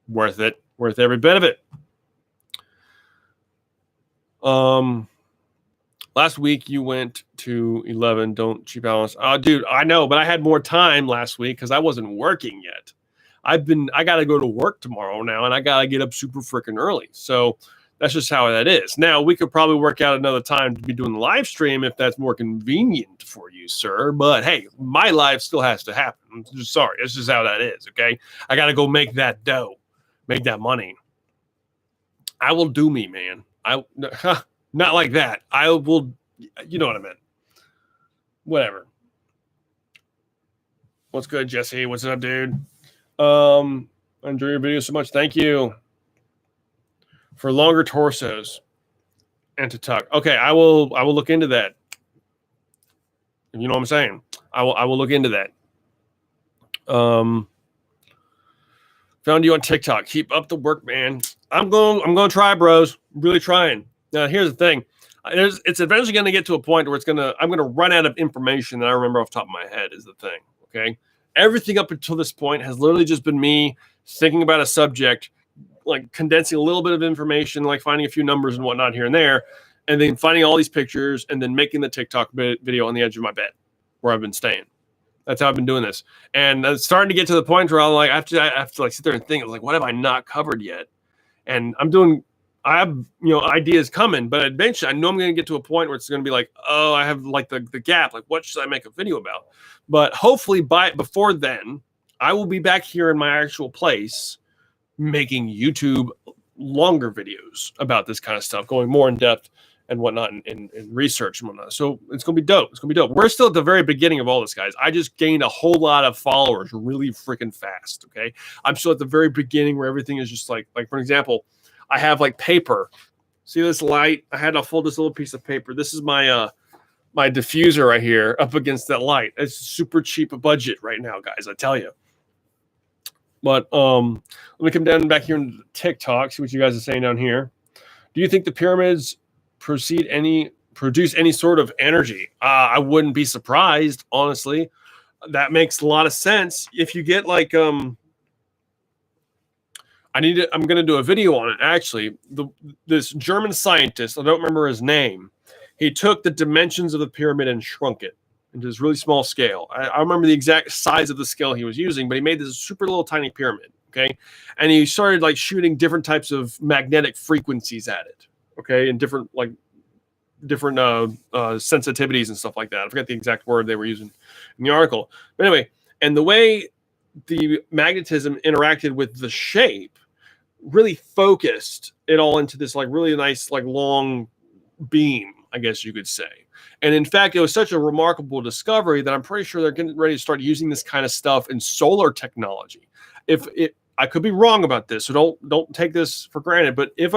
Worth it. Worth every bit of it. Last week you went to 11. Don't cheap balance. Oh, dude, I know, but I had more time last week because I wasn't working yet. I got to go to work tomorrow now, and I got to get up super freaking early. So that's just how that is. Now, we could probably work out another time to be doing the live stream if that's more convenient for you, sir. But hey, my life still has to happen. I'm just sorry. That's just how that is, okay? I got to go make that dough, make that money. I will do me, man. Not like that. I will, you know what I meant. Whatever. What's good, Jesse? What's up, dude? I enjoy your video so much. Thank you. For longer torsos and to tuck. Okay, I will look into that. You know what I'm saying? I will look into that. Found you on TikTok. Keep up the work, man. I'm going to try, bros. Really trying. Now, here's the thing. It's eventually going to get to a point where I'm going to run out of information that I remember off the top of my head is the thing, okay? Everything up until this point has literally just been me thinking about a subject, like condensing a little bit of information, like finding a few numbers and whatnot here and there, and then finding all these pictures and then making the TikTok video on the edge of my bed where I've been staying. That's how I've been doing this. And it's starting to get to the point where I have to like sit there and think, like, what have I not covered yet? And I have, ideas coming, but eventually I know I'm going to get to a point where it's going to be like, oh, I have like the gap. Like, what should I make a video about? But hopefully before then, I will be back here in my actual place making YouTube longer videos about this kind of stuff, going more in depth and whatnot and research and whatnot. So it's going to be dope. It's going to be dope. We're still at the very beginning of all this, guys. I just gained a whole lot of followers really freaking fast, okay? I'm still at the very beginning where everything is just like for example, I have like paper. See this light? I had to fold this little piece of paper. This is my my diffuser right here up against that light. It's super cheap a budget right now, guys. I tell you. But let me come down back here into TikTok. See what you guys are saying down here. Do you think the pyramids produce any sort of energy? I wouldn't be surprised, honestly. that makes a lot of sense. If you get like I'm going to do a video on it. Actually, this German scientist, I don't remember his name, he took the dimensions of the pyramid and shrunk it into this really small scale. I remember the exact size of the scale he was using, but he made this super little tiny pyramid. Okay, and he started like shooting different types of magnetic frequencies at it. Okay, and different sensitivities and stuff like that. I forget the exact word they were using in the article. But anyway, and the way the magnetism interacted with the shape really focused it all into this like really nice like long beam, I guess you could say. And in fact, it was such a remarkable discovery that I'm pretty sure they're getting ready to start using this kind of stuff in solar technology. I could be wrong about this, so don't take this for granted. But if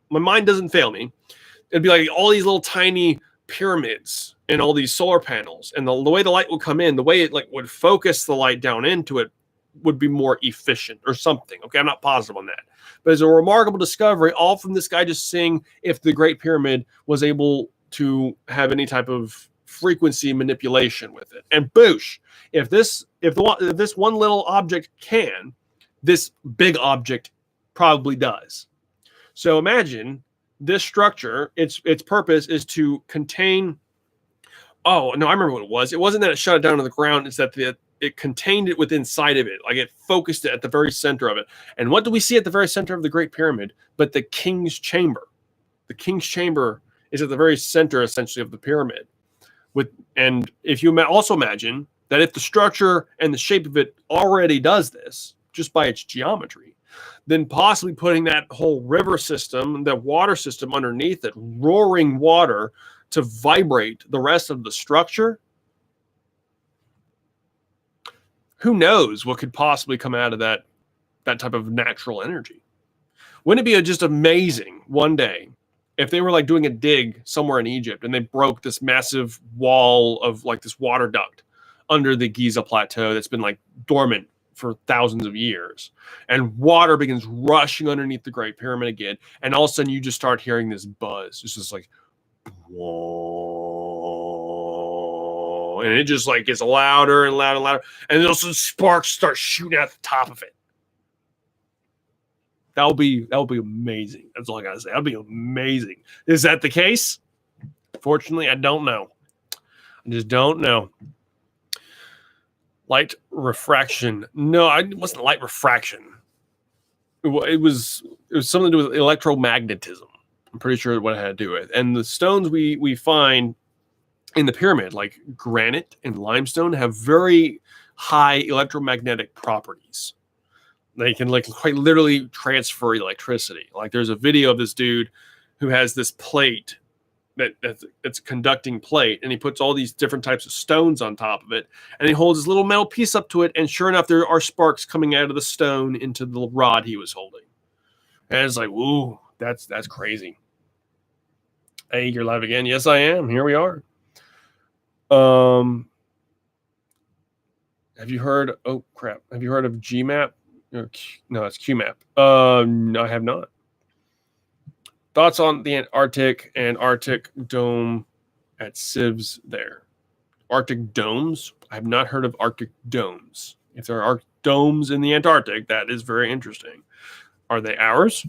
my mind doesn't fail me, it'd be like all these little tiny pyramids and all these solar panels, and the way the light would come in, the way it like would focus the light down into it would be more efficient or something. Okay, I'm not positive on that, but it's a remarkable discovery, all from this guy just seeing if the Great Pyramid was able to have any type of frequency manipulation with it. And boosh, if this one little object can, this big object probably does. So imagine this structure, its purpose is to contain. Oh no, I remember what it was. It wasn't that it shut it down to the ground. It's that it contained it within inside of it. Like it focused it at the very center of it. And what do we see at the very center of the Great Pyramid? But the king's chamber. The king's chamber is at the very center, essentially, of the pyramid. And if you also imagine that if the structure and the shape of it already does this, just by its geometry, then possibly putting that whole river system, the water system underneath it, roaring water to vibrate the rest of the structure, who knows what could possibly come out of that type of natural energy. Wouldn't it be just amazing one day if they were like doing a dig somewhere in Egypt and they broke this massive wall of like this water duct under the Giza plateau that's been like dormant for thousands of years, and water begins rushing underneath the Great Pyramid again, and all of a sudden you just start hearing this buzz. It's just like, whoa, and it just like gets louder and louder and louder, and then also sparks start shooting out the top of it. That would be amazing. That's all I gotta say. That'd be amazing. Is that the case? Fortunately, I don't know. I just don't know. Light refraction. No, it wasn't light refraction. It was something to do with electromagnetism. I'm pretty sure what it had to do with. And the stones we find in the pyramid, like granite and limestone, have very high electromagnetic properties. They can like quite literally transfer electricity. Like there's a video of this dude who has this plate it's a conducting plate, and he puts all these different types of stones on top of it, and he holds his little metal piece up to it, and sure enough, there are sparks coming out of the stone into the rod he was holding. And it's like, woo, that's crazy. Hey, you're live again. Yes, I am. Here we are. Have you heard? Oh crap! Have you heard of GMAP? No, it's QMAP. No, I have not. Thoughts on the Antarctic and Arctic dome at Civs there? Arctic domes? I have not heard of Arctic domes. If there are domes in the Antarctic, that is very interesting. Are they ours?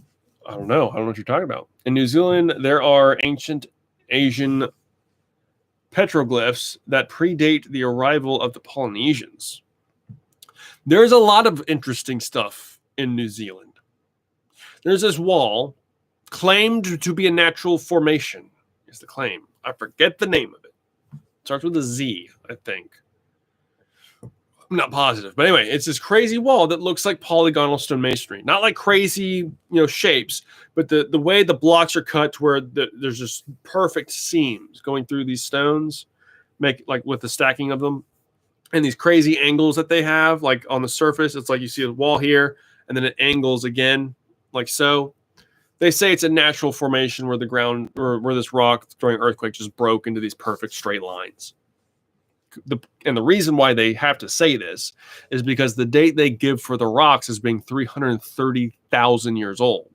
I don't know. I don't know what you're talking about. In New Zealand, there are ancient Asian petroglyphs that predate the arrival of the Polynesians. There's a lot of interesting stuff in New Zealand. There's this wall claimed to be a natural formation, is the claim. I forget the name of it. It starts with a Z, I think. I'm not positive. But anyway, it's this crazy wall that looks like polygonal stone masonry. Not like crazy, shapes, but the way the blocks are cut to where there's just perfect seams going through these stones, make like with the stacking of them. And these crazy angles that they have, like on the surface, it's like you see a wall here, and then it angles again, like so. They say it's a natural formation where the ground, or where this rock during earthquake just broke into these perfect straight lines. And the reason why they have to say this is because the date they give for the rocks is being 330,000 years old.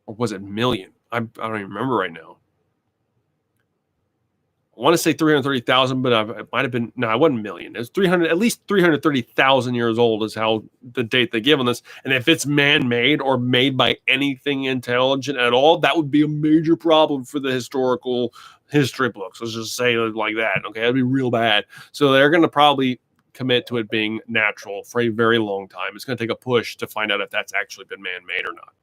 Or was it million? I don't even remember right now. I want to say 330,000, but it might have been, no, it wasn't a million. It was 300, at least 330,000 years old is how the date they give on this. And if it's man-made or made by anything intelligent at all, that would be a major problem for the historical history books. Let's just say it like that. Okay, that'd be real bad. So they're going to probably commit to it being natural for a very long time. It's going to take a push to find out if that's actually been man-made or not.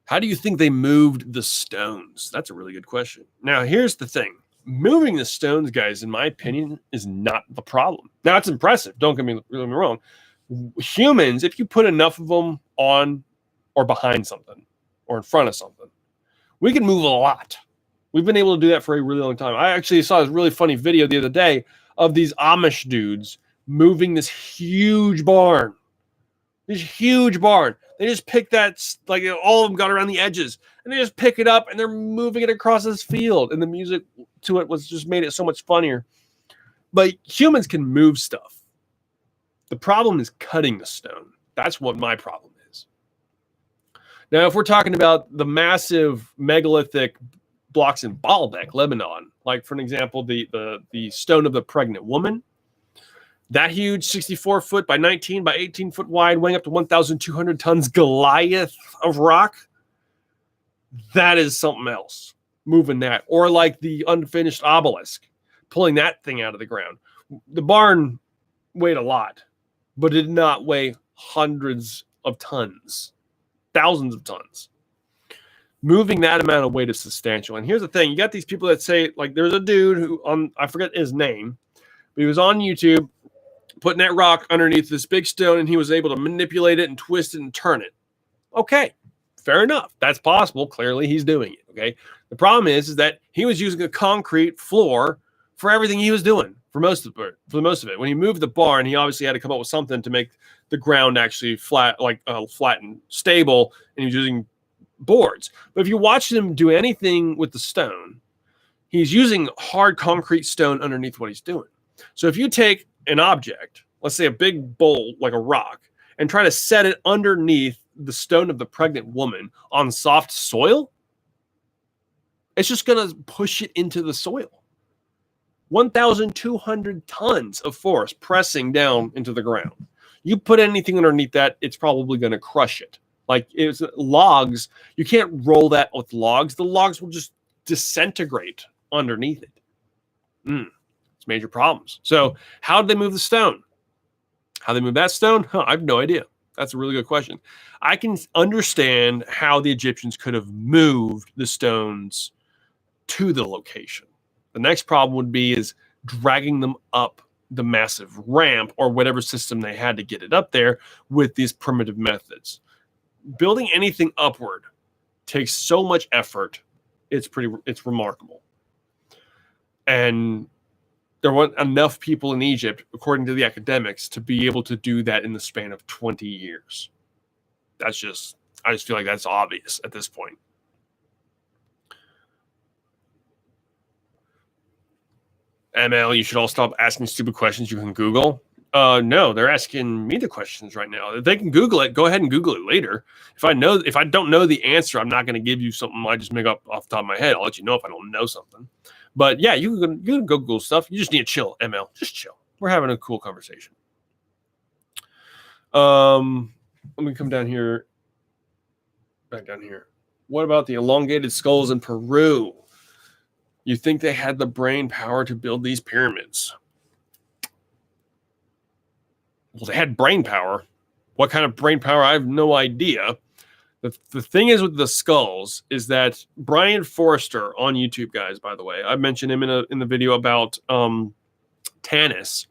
How do you think they moved the stones? That's a really good question. Now, here's the thing. Moving the stones, guys, in my opinion, is not the problem. Now, it's impressive. Don't get me wrong. Humans, if you put enough of them on or behind something or in front of something, we can move a lot. We've been able to do that for a really long time. I actually saw this really funny video the other day of these Amish dudes moving this huge barn. This huge barn. They just pick that, like all of them got around the edges, and they just pick it up and they're moving it across this field. And the music to it was just made it so much funnier. But humans can move stuff. The problem is cutting the stone. That's what my problem is. Now, if we're talking about the massive megalithic blocks in Baalbek, Lebanon, like for an example, the stone of the pregnant woman, that huge 64 foot by 19 by 18 foot wide, weighing up to 1,200 tons Goliath of rock. That is something else. Moving that. Or like the unfinished obelisk, pulling that thing out of the ground. The barn weighed a lot, but it did not weigh hundreds of tons, thousands of tons. Moving that amount of weight is substantial. And here's the thing. You got these people that say, like, there's a dude who, I forget his name, but he was on YouTube putting that rock underneath this big stone, and he was able to manipulate it and twist it and turn it. Okay, fair enough. That's possible. Clearly, he's doing it. Okay. The problem is that he was using a concrete floor for everything he was doing for most of it. When he moved the barn, he obviously had to come up with something to make the ground actually flat, like flat and stable, and he was using boards. But if you watch him do anything with the stone, he's using hard concrete stone underneath what he's doing. So if you take an object, let's say a big bowl like a rock, and try to set it underneath the stone of the pregnant woman on soft soil, it's just going to push it into the soil. 1,200 tons of force pressing down into the ground. You put anything underneath that, it's probably going to crush it. Like it's logs, you can't roll that with logs. The logs will just disintegrate underneath it. It's major problems. So how did they move the stone? How they move that stone? I have no idea. That's a really good question. I can understand how the Egyptians could have moved the stones to the location. The next problem would be is dragging them up the massive ramp or whatever system they had to get it up there with these primitive methods. Building anything upward takes so much effort. It's remarkable. And there weren't enough people in Egypt, according to the academics, to be able to do that in the span of 20 years. I just feel like that's obvious at this point. ML, you should all stop asking stupid questions you can Google. No, they're asking me the questions right now. If they can Google it, go ahead and Google it later. If I don't know the answer, I'm not going to give you something I just make up off the top of my head. I'll let you know if I don't know something. But yeah, you can go Google stuff. You just need to chill, ML. Just chill. We're having a cool conversation. Let me come down here. Back down here. What about the elongated skulls in Peru? You think they had the brain power to build these pyramids? Well, they had brain power. What kind of brain power? I have no idea. The thing is with the skulls is that Brian Forrester on YouTube, guys, by the way, I mentioned him in the video about Tanis.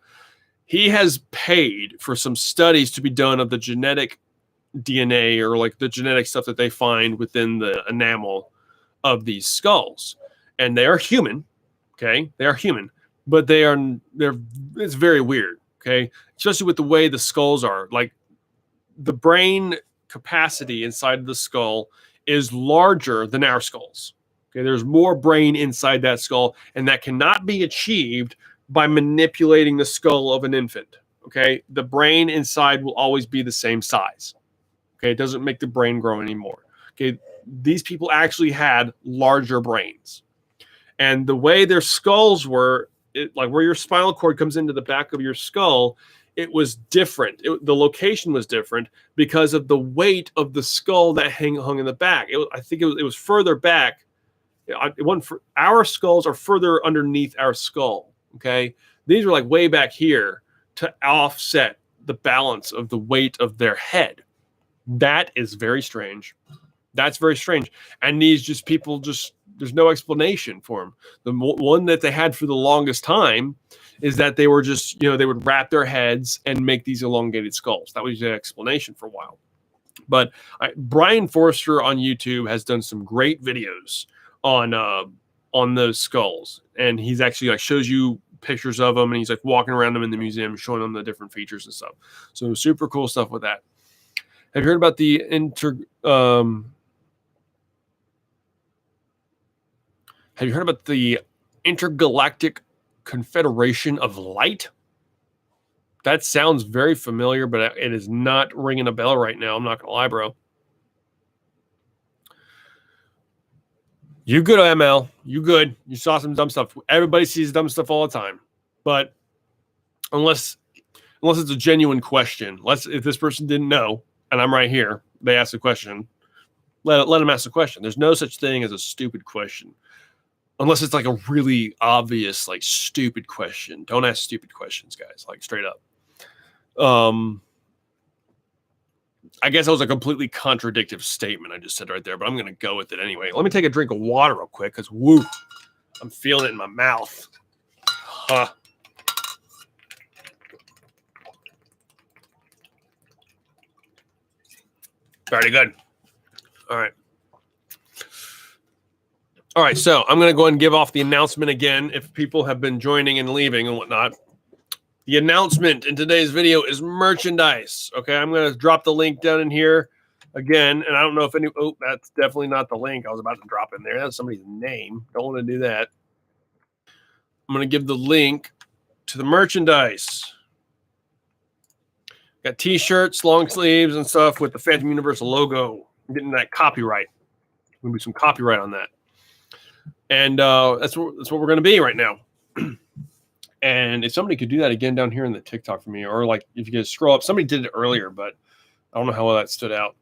He has paid for some studies to be done of the genetic DNA or like the genetic stuff that they find within the enamel of these skulls. And they are human, okay? They are human, but it's very weird, okay? Especially with the way the skulls are. Like the brain capacity inside the skull is larger than our skulls. Okay, there's more brain inside that skull, and that cannot be achieved by manipulating the skull of an infant. Okay, the brain inside will always be the same size. Okay, it doesn't make the brain grow anymore. Okay, these people actually had larger brains. And the way their skulls were, like where your spinal cord comes into the back of your skull, it was different. The location was different because of the weight of the skull that hung in the back. I think it was further back. Our skulls are further underneath our skull. Okay, these are like way back here to offset the balance of the weight of their head. That is very strange. That's very strange. And these people there's no explanation for them. The one that they had for the longest time is that they were just, they would wrap their heads and make these elongated skulls. That was the explanation for a while. But Brian Forster on YouTube has done some great videos on those skulls. And he's actually like shows you pictures of them, and he's like walking around them in the museum, showing them the different features and stuff. So super cool stuff with that. Have you heard about the Intergalactic Confederation of Light? That sounds very familiar, but it is not ringing a bell right now. I'm not going to lie, bro. You good, ML. You good. You saw some dumb stuff. Everybody sees dumb stuff all the time. But unless it's a genuine question, if this person didn't know, and I'm right here, they asked a question, let them ask the question. There's no such thing as a stupid question. Unless it's like a really obvious, like stupid question. Don't ask stupid questions, guys. Like straight up. I guess that was a completely contradictory statement I just said right there, but I'm going to go with it anyway. Let me take a drink of water real quick because, woo, I'm feeling it in my mouth. Huh. Very good. All right. All right, so I'm going to go ahead and give off the announcement again if people have been joining and leaving and whatnot. The announcement in today's video is merchandise. Okay, I'm going to drop the link down in here again, and I don't know if that's definitely not the link I was about to drop in there. That's somebody's name. Don't want to do that. I'm going to give the link to the merchandise. Got t-shirts, long sleeves, and stuff with the Phantom Universal logo. I'm getting that copyright. Going to be some copyright on that. And that's what we're going to be right now. And if somebody could do that again down here in the TikTok for me, or like if you guys scroll up, somebody did it earlier, but I don't know how well that stood out.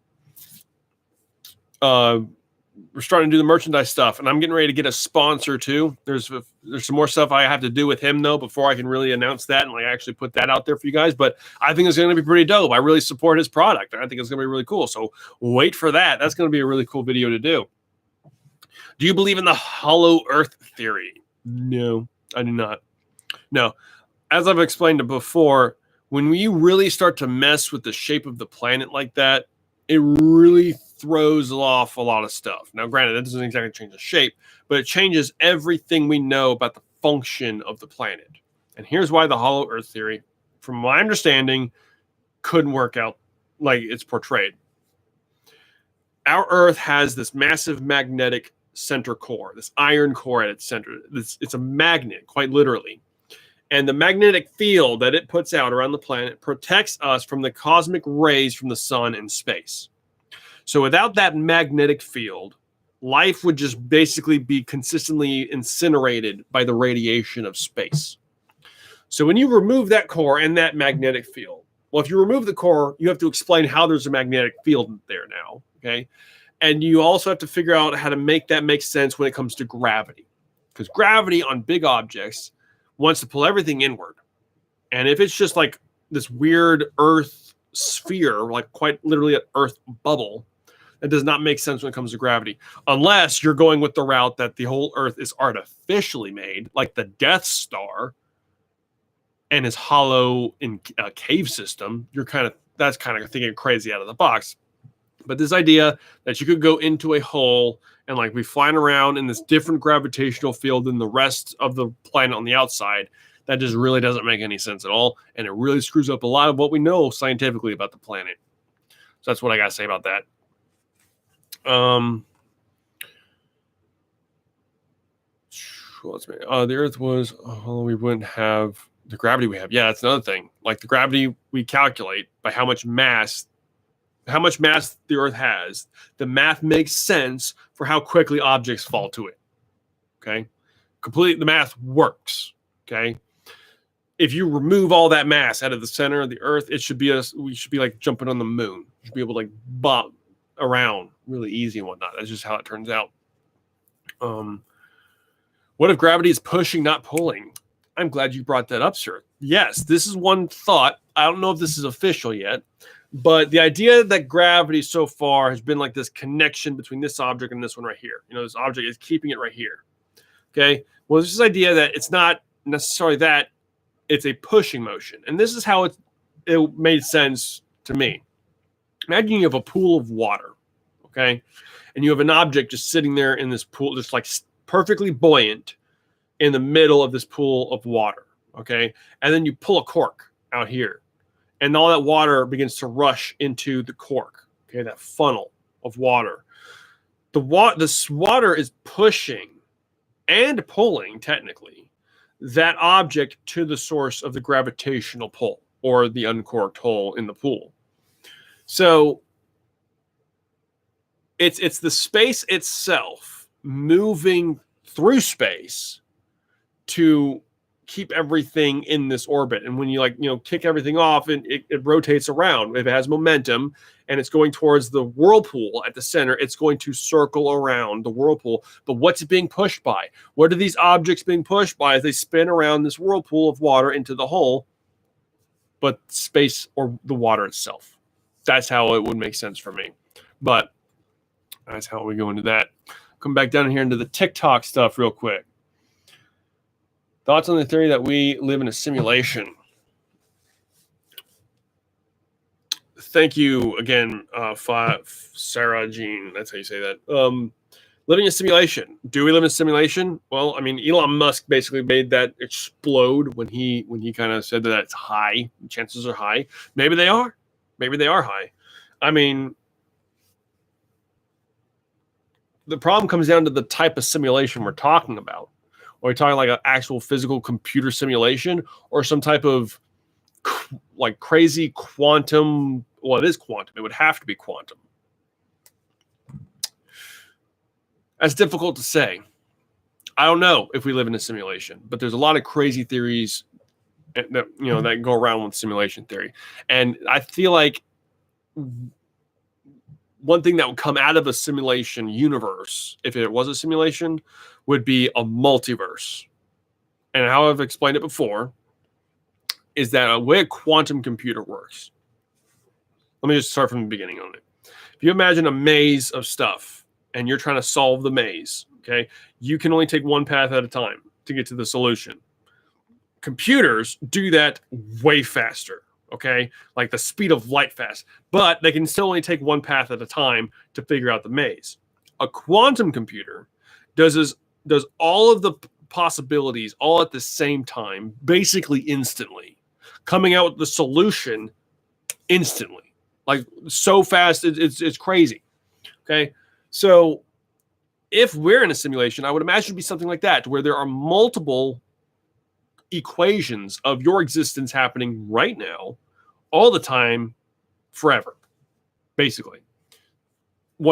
We're starting to do the merchandise stuff, and I'm getting ready to get a sponsor too. There's some more stuff I have to do with him though before I can really announce that and like actually put that out there for you guys. But I think it's going to be pretty dope. I really support his product, and I think it's going to be really cool. So wait for that. That's going to be a really cool video to do. Do you believe in the hollow Earth theory? No, I do not. No, as I've explained before, when we really start to mess with the shape of the planet like that, it really throws off a lot of stuff. Now, granted, that doesn't exactly change the shape, but it changes everything we know about the function of the planet. And here's why the hollow Earth theory, from my understanding, couldn't work out like it's portrayed. Our Earth has this massive magnetic center core, this iron core at its center. It's a magnet, quite literally. And the magnetic field that it puts out around the planet protects us from the cosmic rays from the sun and space. So without that magnetic field, life would just basically be consistently incinerated by the radiation of space. So when you remove that core and that magnetic field, well, if you remove the core, you have to explain how there's a magnetic field there now, okay? And you also have to figure out how to make that make sense when it comes to gravity. Because gravity on big objects wants to pull everything inward. And if it's just like this weird Earth sphere, like quite literally an Earth bubble, that does not make sense when it comes to gravity. Unless you're going with the route that the whole Earth is artificially made, like the Death Star, and is hollow in a cave system. That's kind of thinking crazy out of the box. But this idea that you could go into a hole and like be flying around in this different gravitational field than the rest of the planet on the outside, that just really doesn't make any sense at all. And it really screws up a lot of what we know scientifically about the planet. So that's what I got to say about that. The Earth was, we wouldn't have the gravity we have. Yeah, that's another thing. Like the gravity we calculate by how much mass how much mass the Earth has, the math makes sense for how quickly objects fall to it. Okay? The math works. Okay? If you remove all that mass out of the center of the Earth, we should be like jumping on the moon. We should be able to like bop around really easy and whatnot. That's just how it turns out. What if gravity is pushing, not pulling? I'm glad you brought that up, sir. Yes, this is one thought. I don't know if this is official yet, but the idea that gravity so far has been like this connection between this object and this one right here. You know, this object is keeping it right here. Okay. Well, there's this idea that it's not necessarily that, it's a pushing motion. And this is how it made sense to me. Imagine you have a pool of water, okay? And you have an object just sitting there in this pool, just like perfectly buoyant in the middle of this pool of water, okay? And then you pull a cork out here, and all that water begins to rush into the cork, okay? That funnel of water. This water is pushing and pulling, technically, that object to the source of the gravitational pull or the uncorked hole in the pool. So it's the space itself moving through space to keep everything in this orbit. And when you kick everything off, and it rotates around. If it has momentum and it's going towards the whirlpool at the center, it's going to circle around the whirlpool. But what's it being pushed by? What are these objects being pushed by as they spin around this whirlpool of water into the hole? But space or the water itself. That's how it would make sense for me. But that's how we go into that. Come back down here into the TikTok stuff real quick. Thoughts on the theory that we live in a simulation? Thank you again, Sarah Jean. That's how you say that. Living in a simulation. Do we live in a simulation? Well, I mean, Elon Musk basically made that explode when he kind of said that it's high. Chances are high. Maybe they are. Maybe they are high. I mean, the problem comes down to the type of simulation we're talking about. Are we talking like an actual physical computer simulation, or some type of like crazy quantum? Well, it is quantum. It would have to be quantum. That's difficult to say. I don't know if we live in a simulation, but there's a lot of crazy theories that that go around with simulation theory, and I feel like one thing that would come out of a simulation universe, if it was a simulation, would be a multiverse. And how I've explained it before is that a way a quantum computer works. Let me just start from the beginning on it. If you imagine a maze of stuff and you're trying to solve the maze, okay, you can only take one path at a time to get to the solution. Computers do that way faster. Okay, like the speed of light fast, but they can still only take one path at a time to figure out the maze. A quantum computer does all of the possibilities all at the same time, basically instantly, coming out with the solution instantly, like so fast it's crazy. Okay, so if we're in a simulation, I would imagine it'd be something like that, where there are multiple equations of your existence happening right now, all the time, forever, basically. In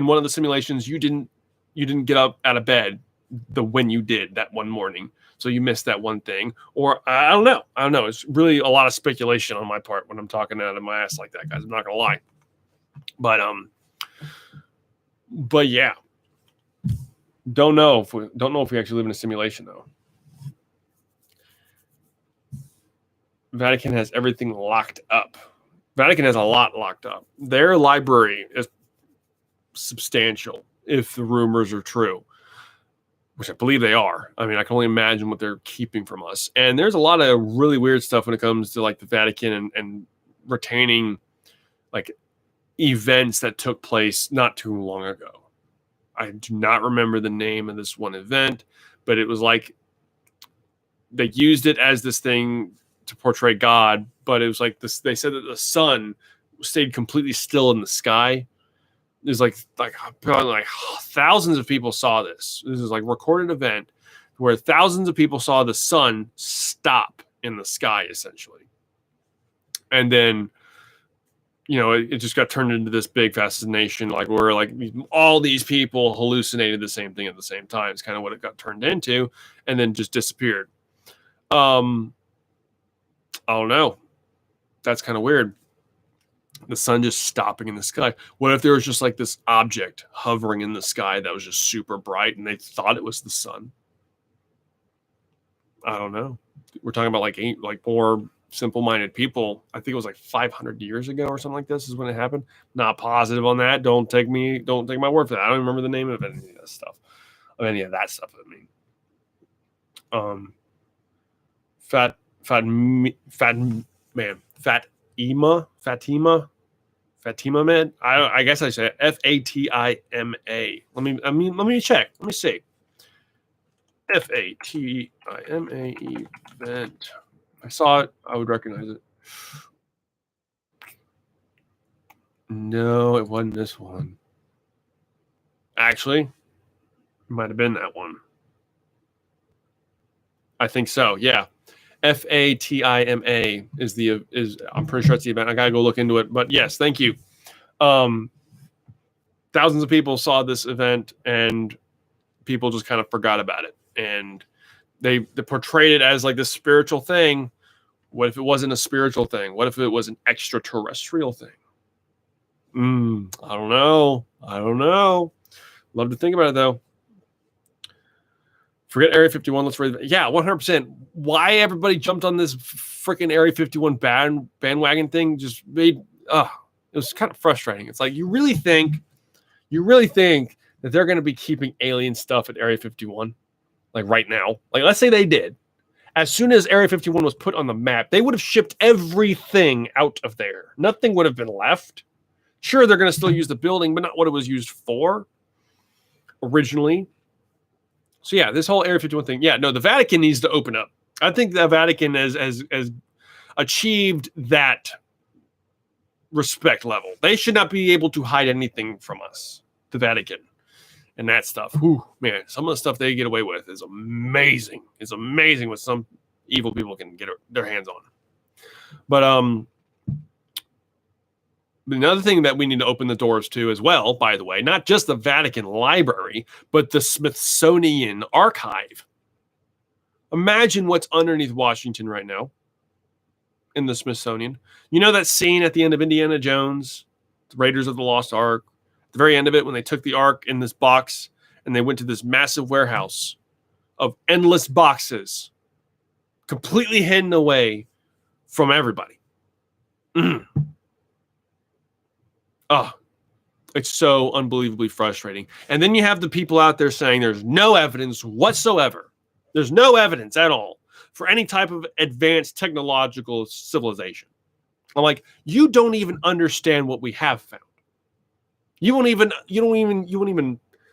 one of the simulations, you didn't get up out of bed when you did that one morning, so you missed that one thing. Or I don't know. It's really a lot of speculation on my part when I'm talking out of my ass like that, guys. I'm not gonna lie. But yeah, don't know if we actually live in a simulation though. Vatican has everything locked up. Vatican has a lot locked up. Their library is substantial, if the rumors are true, which I believe they are. I mean, I can only imagine what they're keeping from us. And there's a lot of really weird stuff when it comes to like the Vatican and retaining like events that took place not too long ago. I do not remember the name of this one event, but it was like they used it as this thing to portray God, but it was like this. They said that the sun stayed completely still in the sky. There's like probably like thousands of people saw this. This is like a recorded event where thousands of people saw the sun stop in the sky essentially, and then it just got turned into this big fascination, like where like all these people hallucinated the same thing at the same time. It's kind of what it got turned into, and then just disappeared. I don't know. That's kind of weird. The sun just stopping in the sky. What if there was just like this object hovering in the sky that was just super bright, and they thought it was the sun? I don't know. We're talking about like more simple-minded people. I think it was like 500 years ago or something like this is when it happened. Not positive on that. Don't take my word for that. I don't remember the name of any of that stuff. I mean, Fatima man. I guess I said Fatima. Let me check. Let me see. Fatima event. I saw it. I would recognize it. No, it wasn't this one. Actually, it might have been that one. I think so. Yeah. Fatima is I'm pretty sure it's the event. I gotta go look into it. But yes, thank you. Thousands of people saw this event, and people just kind of forgot about it, and they portrayed it as like this spiritual thing. What if it wasn't a spiritual thing? What if it was an extraterrestrial thing? I don't know. Love to think about it though. Forget Area 51. Let's read. Yeah, 100%. Why everybody jumped on this freaking Area 51 bandwagon thing just made it was kind of frustrating. It's like you really think that they're going to be keeping alien stuff at Area 51 like right now? Like let's say they did. As soon as Area 51 was put on the map, they would have shipped everything out of there. Nothing would have been left. Sure, they're going to still use the building, but not what it was used for originally. So yeah, this whole Area 51 thing. Yeah, no, the Vatican needs to open up. I think the Vatican has achieved that respect level. They should not be able to hide anything from us. The Vatican and that stuff. Whew, man, some of the stuff they get away with is amazing. It's amazing what some evil people can get their hands on. But another thing that we need to open the doors to as well, by the way, not just the Vatican Library, but the Smithsonian Archive. Imagine what's underneath Washington right now in the Smithsonian. You know that scene at the end of Indiana Jones, the Raiders of the Lost Ark, at the very end of it when they took the Ark in this box and they went to this massive warehouse of endless boxes, completely hidden away from everybody. It's so unbelievably frustrating. And then you have the people out there saying there's no evidence whatsoever. There's no evidence at all for any type of advanced technological civilization. I'm like, you don't even understand what we have found. You won't even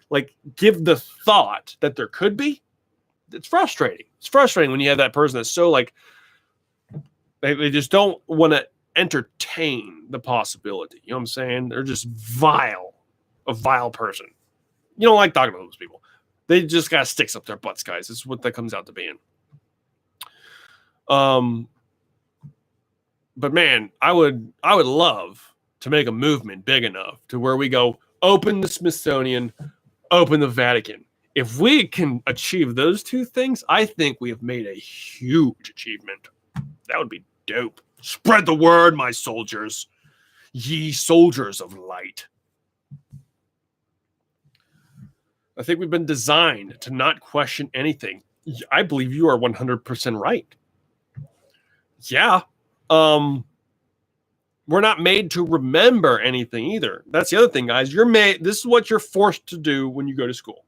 like give the thought that there could be. It's frustrating. It's frustrating when you have that person that's so like they just don't want to entertain the possibility. You know what I'm saying? They're just a vile person. You don't like talking to those people. They just got sticks up their butts, guys. This is what that comes out to being. But man, I would love to make a movement big enough to where we go open the Smithsonian, open the Vatican. If we can achieve those two things, I think we have made a huge achievement. That would be dope. Spread the word, my soldiers. Ye soldiers of light. I think we've been designed to not question anything. I believe you are 100% right. Yeah. We're not made to remember anything either. That's the other thing, guys. This is what you're forced to do when you go to school.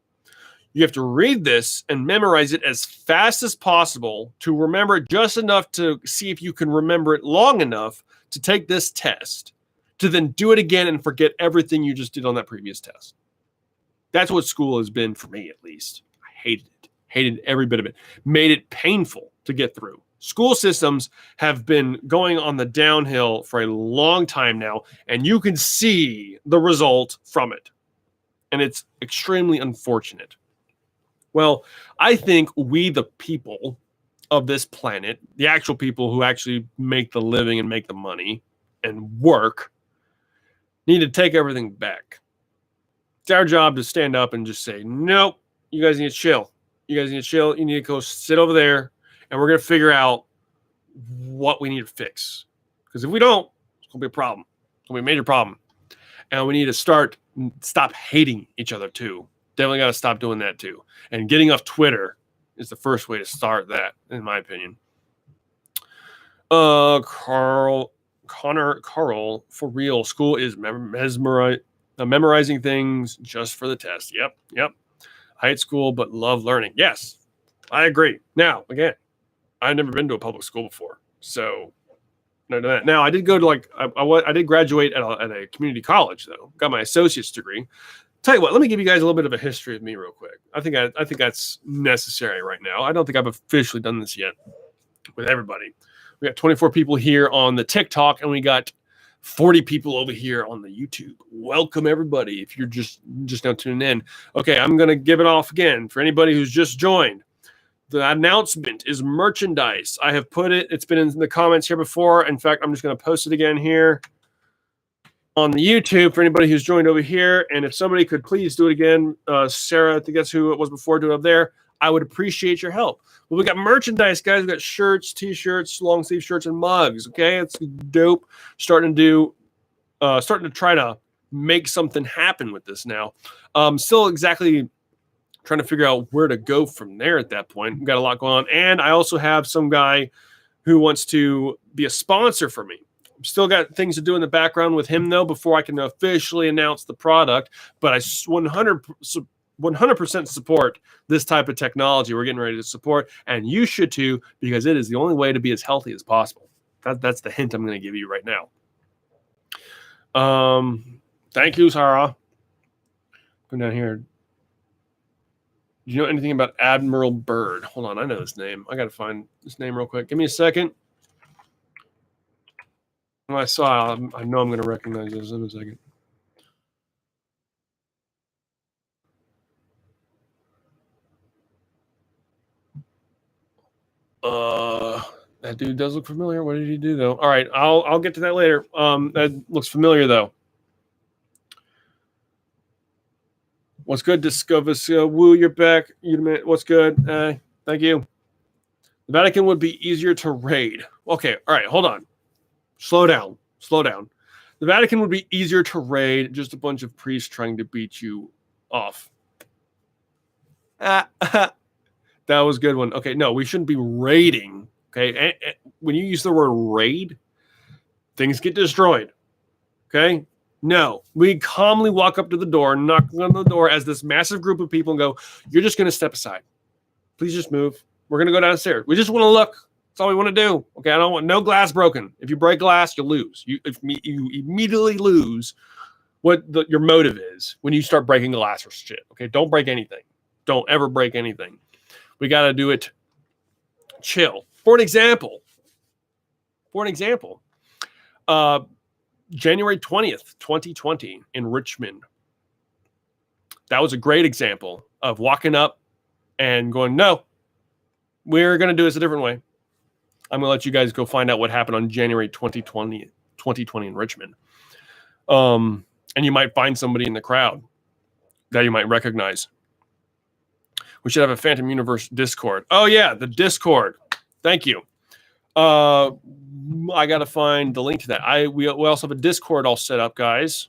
You have to read this and memorize it as fast as possible to remember it just enough to see if you can remember it long enough to take this test, to then do it again and forget everything you just did on that previous test. That's what school has been for me, at least. I hated it. Hated every bit of it. Made it painful to get through. School systems have been going on the downhill for a long time now, and you can see the result from it. And it's extremely unfortunate. Well, I think we, the people of this planet, the actual people who actually make the living and make the money and work, need to take everything back. It's our job to stand up and just say, nope, you guys need to chill. You guys need to chill. You need to go sit over there, and we're going to figure out what we need to fix. Because if we don't, it's going to be a problem. It's going to be a major problem. And we need to stop hating each other too. Definitely got to stop doing that too. And getting off Twitter is the first way to start that, in my opinion. Carl, for real. School is memorizing things just for the test. Yep. I hate school, but love learning. Yes, I agree. Now, again, I've never been to a public school before, so now I did go to I did graduate at a community college though. Got my associate's degree. Tell you what, let me give you guys a little bit of a history of me real quick. I think that's necessary right now. I don't think I've officially done this yet with everybody. We got 24 people here on the TikTok, and we got 40 people over here on the YouTube. Welcome everybody. If you're just now tuning in, okay, I'm gonna give it off again for anybody who's just joined. The announcement is merchandise. I have put it. It's been in the comments here before. In fact, I'm just going to post it again here on the YouTube for anybody who's joined over here. And if somebody could please do it again, Sarah, I think that's who it was before, do it up there. I would appreciate your help. Well, we got merchandise, guys. We got shirts, t-shirts, long sleeve shirts, and mugs. Okay, it's dope. Starting to try to make something happen with this now. Still exactly trying to figure out where to go from there at that point. We've got a lot going on. And I also have some guy who wants to be a sponsor for me. Still got things to do in the background with him, though, before I can officially announce the product. But I 100% support this type of technology we're getting ready to support. And you should, too, because it is the only way to be as healthy as possible. That's the hint I'm going to give you right now. Thank you, Sarah. Go down here. Do you know anything about Admiral Byrd? Hold on, I know this name. I got to find this name real quick. Give me a second. When I saw it, I know I'm going to recognize this in a second. That dude does look familiar. What did he do, though? All right, I'll get to that later. That looks familiar, though. What's good, Discover? Woo, you're back. What's good? Thank you. The Vatican would be easier to raid. Okay, all right, hold on. Slow down. The Vatican would be easier to raid, just a bunch of priests trying to beat you off. That was a good one. Okay, no, we shouldn't be raiding. Okay, when you use the word raid, things get destroyed. Okay? No, we calmly walk up to the door, knock on the door as this massive group of people and go, you're just going to step aside. Please just move. We're going to go downstairs. We just want to look. That's all we want to do. Okay, I don't want no glass broken. If you break glass, you lose. You immediately lose what your motive is when you start breaking glass or shit. Okay, don't break anything. Don't ever break anything. We got to do it chill. For an example, January 20th, 2020 in Richmond. That was a great example of walking up and going, no, we're going to do this a different way. I'm going to let you guys go find out what happened on January 2020 in Richmond. And you might find somebody in the crowd that you might recognize. We should have a Phantom Universe Discord. Oh, yeah, the Discord. Thank you. I got to find the link to that. We also have a Discord all set up, guys.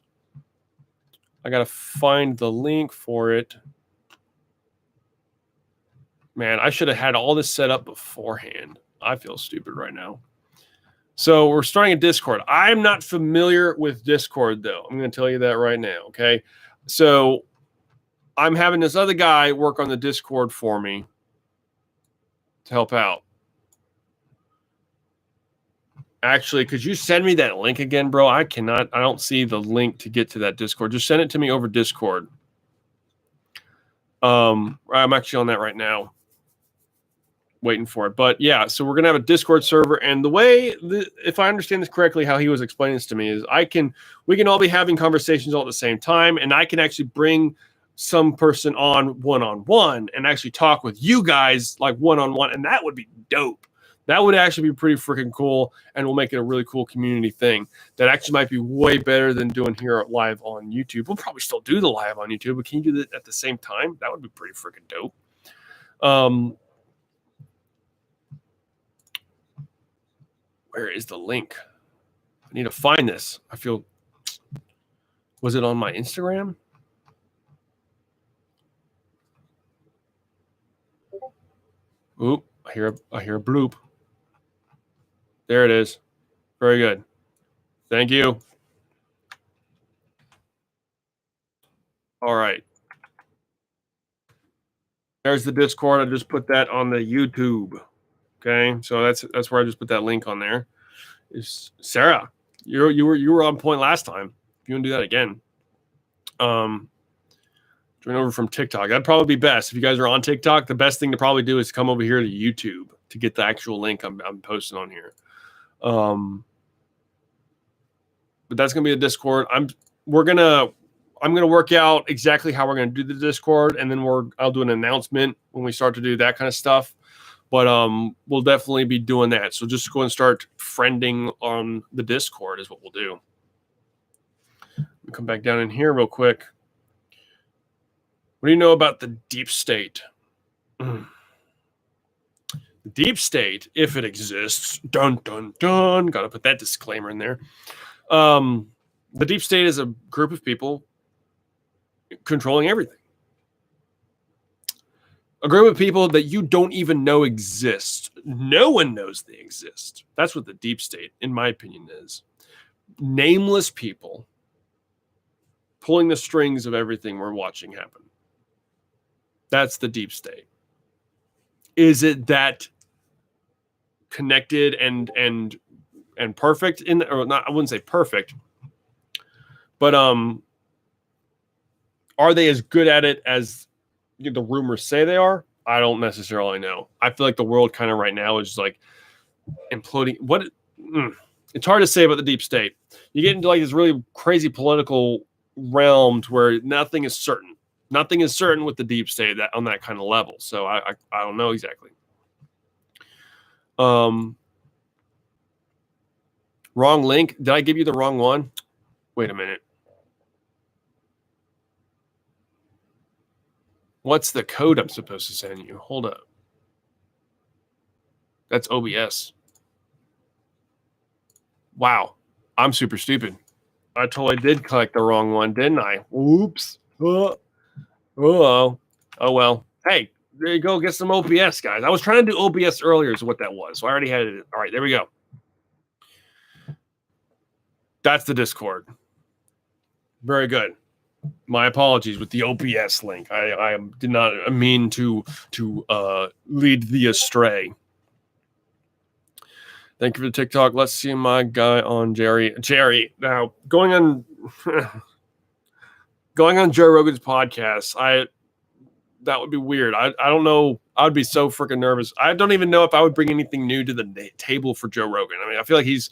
I got to find the link for it. Man, I should have had all this set up beforehand. I feel stupid right now. So we're starting a Discord. I'm not familiar with Discord, though. I'm going to tell you that right now, okay? So I'm having this other guy work on the Discord for me to help out. Actually, could you send me that link again, bro? I don't see the link to get to that Discord. Just send it to me over Discord. I'm actually on that right now, waiting for it. But yeah, so we're going to have a Discord server. And the way, if I understand this correctly, how he was explaining this to me is we can all be having conversations all at the same time. And I can actually bring some person on one-on-one and actually talk with you guys like one-on-one. And that would be dope. That would actually be pretty freaking cool, and we'll make it a really cool community thing. That actually might be way better than doing here live on YouTube. We'll probably still do the live on YouTube, but can you do that at the same time? That would be pretty freaking dope. Where is the link? I need to find this. I feel... Was it on my Instagram? Oop, I hear a bloop. There it is. Very good. Thank you. All right. There's the Discord. I just put that on the YouTube. Okay, so that's where I just put that link on there. Is Sarah, you were on point last time. If you want to do that again, join over from TikTok. That'd probably be best. If you guys are on TikTok, the best thing to probably do is come over here to YouTube to get the actual link I'm posting on here. But that's gonna be a Discord. I'm gonna work out exactly how we're gonna do the Discord, and then I'll do an announcement when we start to do that kind of stuff. But we'll definitely be doing that. So just go and start friending on the Discord is what we'll do. Let me come back down in here real quick. What do you know about the deep state? The deep state, if it exists, dun, dun, dun. Got to put that disclaimer in there. The deep state is a group of people controlling everything. A group of people that you don't even know exist. No one knows they exist. That's what the deep state, in my opinion, is. Nameless people pulling the strings of everything we're watching happen. That's the deep state. Is it that connected and perfect or not? I wouldn't say perfect, but are they as good at it as the rumors say they are? I don't necessarily know. I feel like the world kind of right now is like imploding. It's hard to say about the deep state. You get into like this really crazy political realms where nothing is certain. Nothing is certain with the deep state on that kind of level. So I don't know exactly. Wrong link. Did I give you the wrong one? Wait a minute. What's the code I'm supposed to send you? Hold up. That's OBS. Wow. I'm super stupid. I totally did collect the wrong one, didn't I? Oops. Oh well. Hey, there you go. Get some OBS, guys. I was trying to do OBS earlier is what that was. So I already had it. All right, there we go. That's the Discord. Very good. My apologies with the OBS link. I did not mean to lead thee astray. Thank you for the TikTok. Let's see my guy on Jerry. Now, going on Joe Rogan's podcast, that would be weird. I don't know. I would be so freaking nervous. I don't even know if I would bring anything new to the table for Joe Rogan. I mean, I feel like he's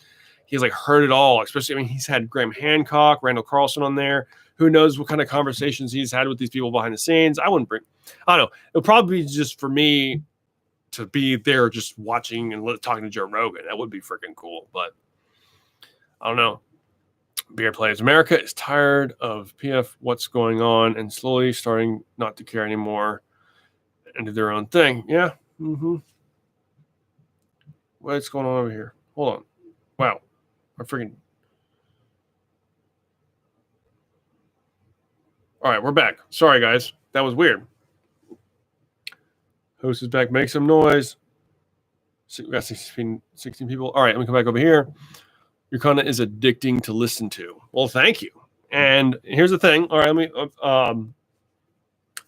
like heard it all, especially, I mean, he's had Graham Hancock, Randall Carlson on there. Who knows what kind of conversations he's had with these people behind the scenes. I don't know. It'll probably be just for me to be there just watching and talking to Joe Rogan. That would be freaking cool. But I don't know. Beer Plays. America is tired of PF what's going on and slowly starting not to care anymore and do their own thing. Yeah. Mm-hmm. What's going on over here? Hold on. Wow. I freaking... All right, we're back. Sorry, guys. That was weird. Host is back. Make some noise. We got 16 people. All right, let me come back over here. Your content is addicting to listen to. Well, thank you. And here's the thing. All right,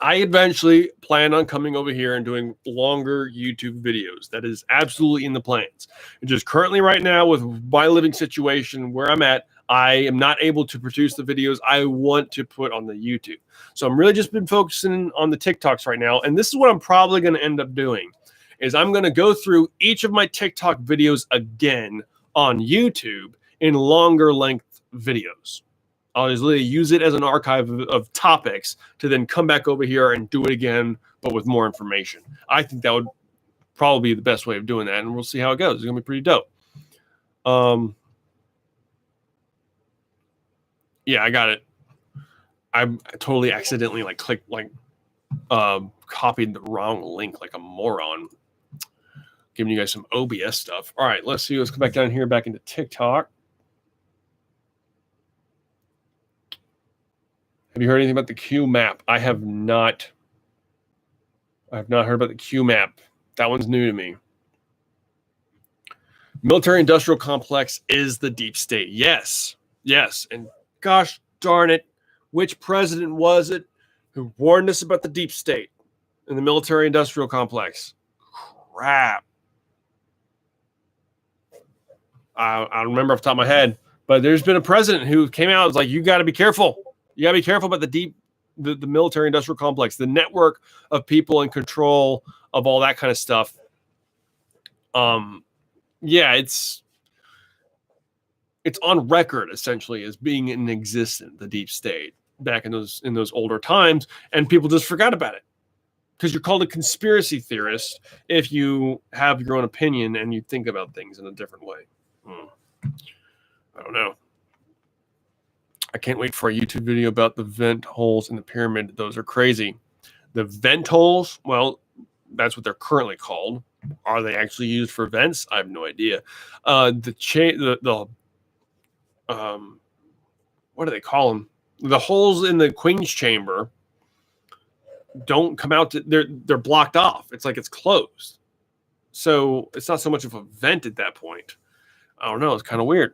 I eventually plan on coming over here and doing longer YouTube videos. That is absolutely in the plans. It's just currently right now with my living situation where I'm at, I am not able to produce the videos I want to put on the YouTube. So I'm really just been focusing on the TikToks right now. And this is what I'm probably going to end up doing is I'm going to go through each of my TikTok videos again on YouTube in longer length videos. I'll just literally use it as an archive of topics to then come back over here and do it again, but with more information. I think that would probably be the best way of doing that, and we'll see how it goes. It's gonna be pretty dope. Yeah, I got it. I totally accidentally clicked copied the wrong link like a moron. Giving you guys some OBS stuff. All right, let's see. Let's come back down here, back into TikTok. Have you heard anything about the Q map? I have not. I have not heard about the Q map. That one's new to me. Military-industrial complex is the deep state. Yes. Yes. And gosh darn it, which president was it who warned us about the deep state and the military-industrial complex? Crap. I don't remember off the top of my head, but there's been a president who came out and was like, you got to be careful. You got to be careful about the military-industrial complex, the network of people in control of all that kind of stuff. Yeah, it's on record essentially as being in existence, the deep state, back in those older times, and people just forgot about it because you're called a conspiracy theorist if you have your own opinion and you think about things in a different way. I don't know. I can't wait for a YouTube video about the vent holes in the pyramid. Those are crazy. The vent holes, well, that's what they're currently called. Are they actually used for vents? I have no idea. What do they call them? The holes in the Queen's chamber don't come out. They're blocked off. It's like it's closed. So it's not so much of a vent at that point. I don't know. It's kind of weird.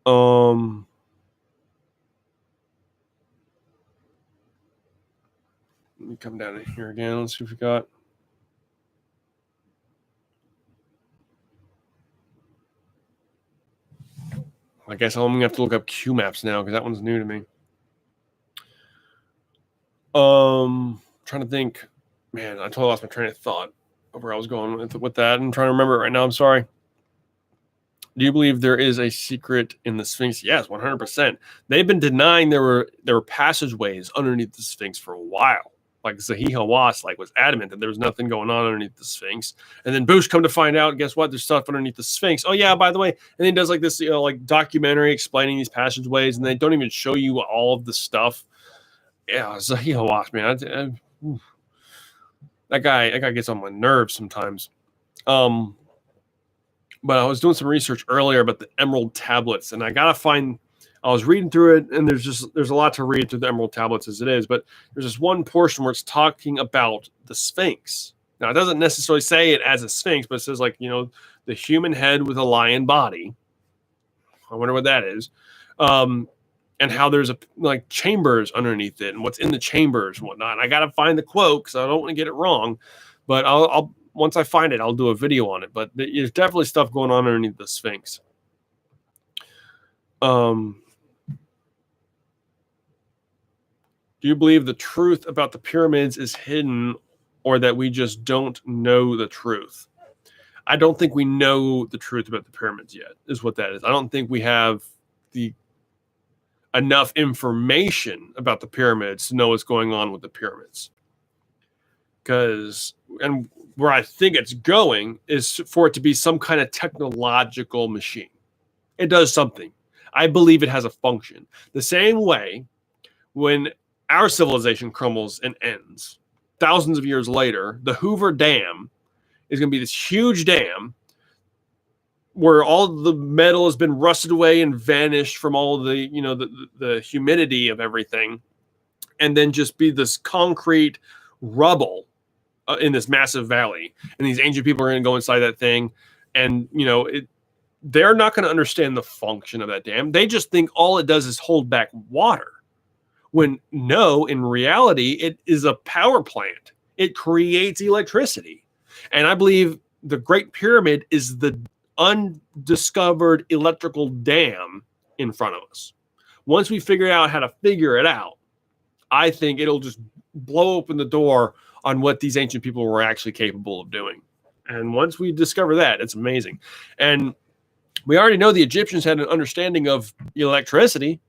Let me come down in here again. Let's see what we got. I guess I'm gonna have to look up Q maps now because that one's new to me. Trying to think. Man, I totally lost my train of thought of where I was going with that. I'm trying to remember it right now. I'm sorry. Do you believe there is a secret in the Sphinx? Yes, 100%. They've been denying there were passageways underneath the Sphinx for a while. Like Zahi Hawass was adamant that there was nothing going on underneath the Sphinx. And then Bush come to find out, guess what? There's stuff underneath the Sphinx. Oh yeah, by the way. And then he does this documentary explaining these passageways, and they don't even show you all of the stuff. Yeah, Zahi Hawass, man. That guy gets on my nerves sometimes. But I was doing some research earlier about the Emerald Tablets, and I was reading through it, and there's a lot to read through the Emerald Tablets as it is, but there's this one portion where it's talking about the Sphinx. Now, it doesn't necessarily say it as a Sphinx, but it says the human head with a lion body. I wonder what that is. And how there's chambers underneath it and what's in the chambers and whatnot. And I got to find the quote because I don't want to get it wrong, but I'll once I find it, I'll do a video on it. But there's definitely stuff going on underneath the Sphinx. Do you believe the truth about the pyramids is hidden, or that we just don't know the truth? I don't think we know the truth about the pyramids yet, is what that is. I don't think we have enough information about the pyramids to know what's going on with the pyramids. And where I think it's going is for it to be some kind of technological machine. It does something. I believe it has a function. The same way when our civilization crumbles and ends, thousands of years later, the Hoover Dam is going to be this huge dam where all the metal has been rusted away and vanished from all the, the humidity of everything, and then just be this concrete rubble in this massive valley. And these ancient people are going to go inside that thing, and they're not going to understand the function of that dam. They just think all it does is hold back water. When no, in reality, it is a power plant. It creates electricity. And I believe the Great Pyramid is the undiscovered electrical dam in front of us. Once we figure out how to figure it out, I think it'll just blow open the door on what these ancient people were actually capable of doing. And once we discover that, it's amazing. And we already know the Egyptians had an understanding of electricity.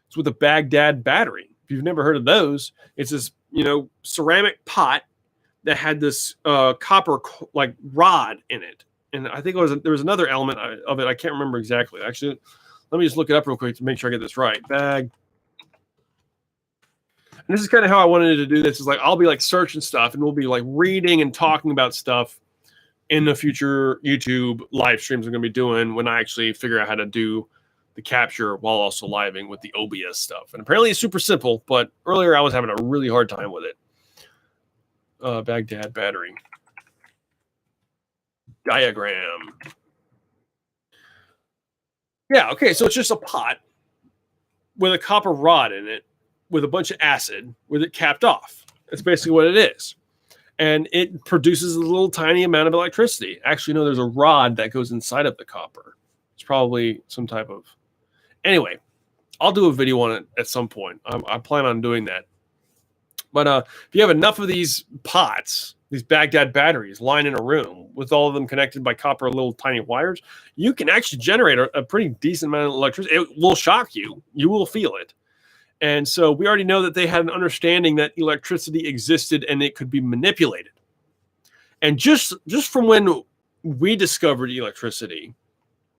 It's with a Baghdad battery. If you've never heard of those, it's this ceramic pot that had this copper like rod in it. And I think there was another element of it. I can't remember exactly. Actually, let me just look it up real quick to make sure I get this right. Bag. And this is kind of how I wanted to do this. Is like I'll be like searching stuff, and we'll be like reading and talking about stuff in the future YouTube live streams I'm going to be doing when I actually figure out how to do the capture while also living with the OBS stuff. And apparently it's super simple, but earlier I was having a really hard time with it. Baghdad battery. Diagram. Yeah, okay, so it's just a pot with a copper rod in it with a bunch of acid with it capped off. That's basically what it is. And it produces a little tiny amount of electricity. Actually, no, there's a rod that goes inside of the copper. It's probably some type of... Anyway, I'll do a video on it at some point. I plan on doing that. But if you have enough of these pots, these Baghdad batteries lying in a room with all of them connected by copper little tiny wires, you can actually generate a pretty decent amount of electricity. It will shock you. You will feel it. And so we already know that they had an understanding that electricity existed and it could be manipulated. And just from when we discovered electricity,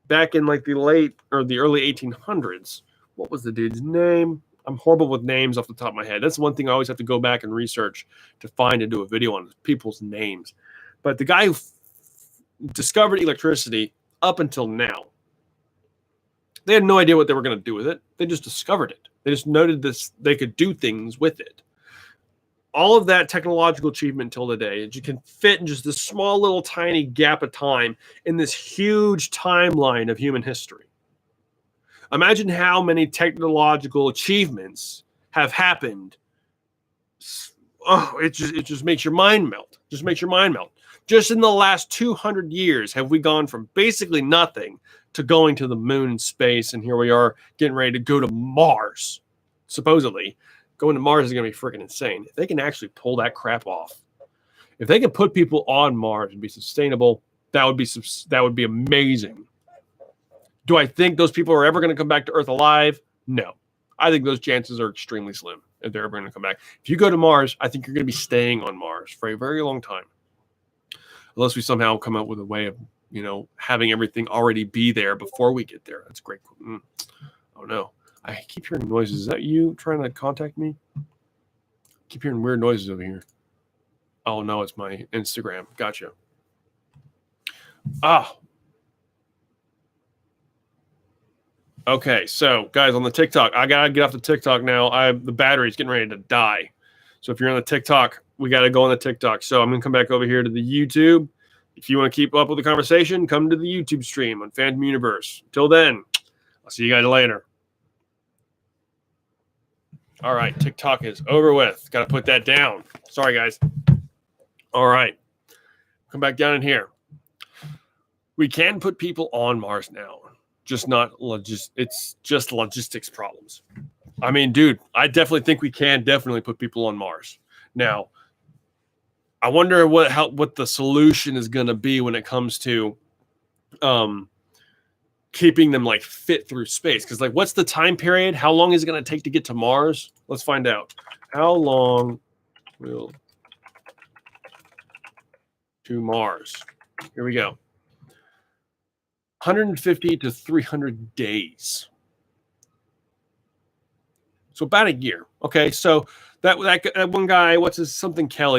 back in like the late or the early 1800s, what was the dude's name? I'm horrible with names off the top of my head. That's one thing I always have to go back and research to find and do a video on people's names. But the guy who discovered electricity up until now, they had no idea what they were going to do with it. They just discovered it. They just noted this, they could do things with it. All of that technological achievement until today, you can fit in just this small little tiny gap of time in this huge timeline of human history. Imagine how many technological achievements have happened. Oh, it just makes your mind melt. Just makes your mind melt. Just in the last 200 years, have we gone from basically nothing to going to the moon and space, and here we are getting ready to go to Mars. Supposedly, going to Mars is going to be freaking insane. If they can actually pull that crap off, if they can put people on Mars and be sustainable, that would be amazing. Do I think those people are ever going to come back to Earth alive? No. I think those chances are extremely slim if they're ever going to come back. If you go to Mars, I think you're going to be staying on Mars for a very long time. Unless we somehow come up with a way of, having everything already be there before we get there. That's great. Oh, no. I keep hearing noises. Is that you trying to contact me? I keep hearing weird noises over here. Oh, no, it's my Instagram. Gotcha. Okay, so guys, on the TikTok, I gotta get off the TikTok now. The battery's getting ready to die. So if you're on the TikTok, we gotta go on the TikTok. So I'm gonna come back over here to the YouTube. If you want to keep up with the conversation, come to the YouTube stream on Phantom Universe. Till then, I'll see you guys later. All right, TikTok is over with. Got to put that down. Sorry, guys. All right, come back down in here. We can put people on Mars now, just not it's just logistics problems. I mean, dude, I definitely think we can definitely put people on Mars. Now, I wonder what the solution is going to be when it comes to keeping them like fit through space. Because like, what's the time period? How long is it going to take to get to Mars? Let's find out. How long will to Mars? Here we go. 150 to 300 days. So about a year. Okay, so that one guy,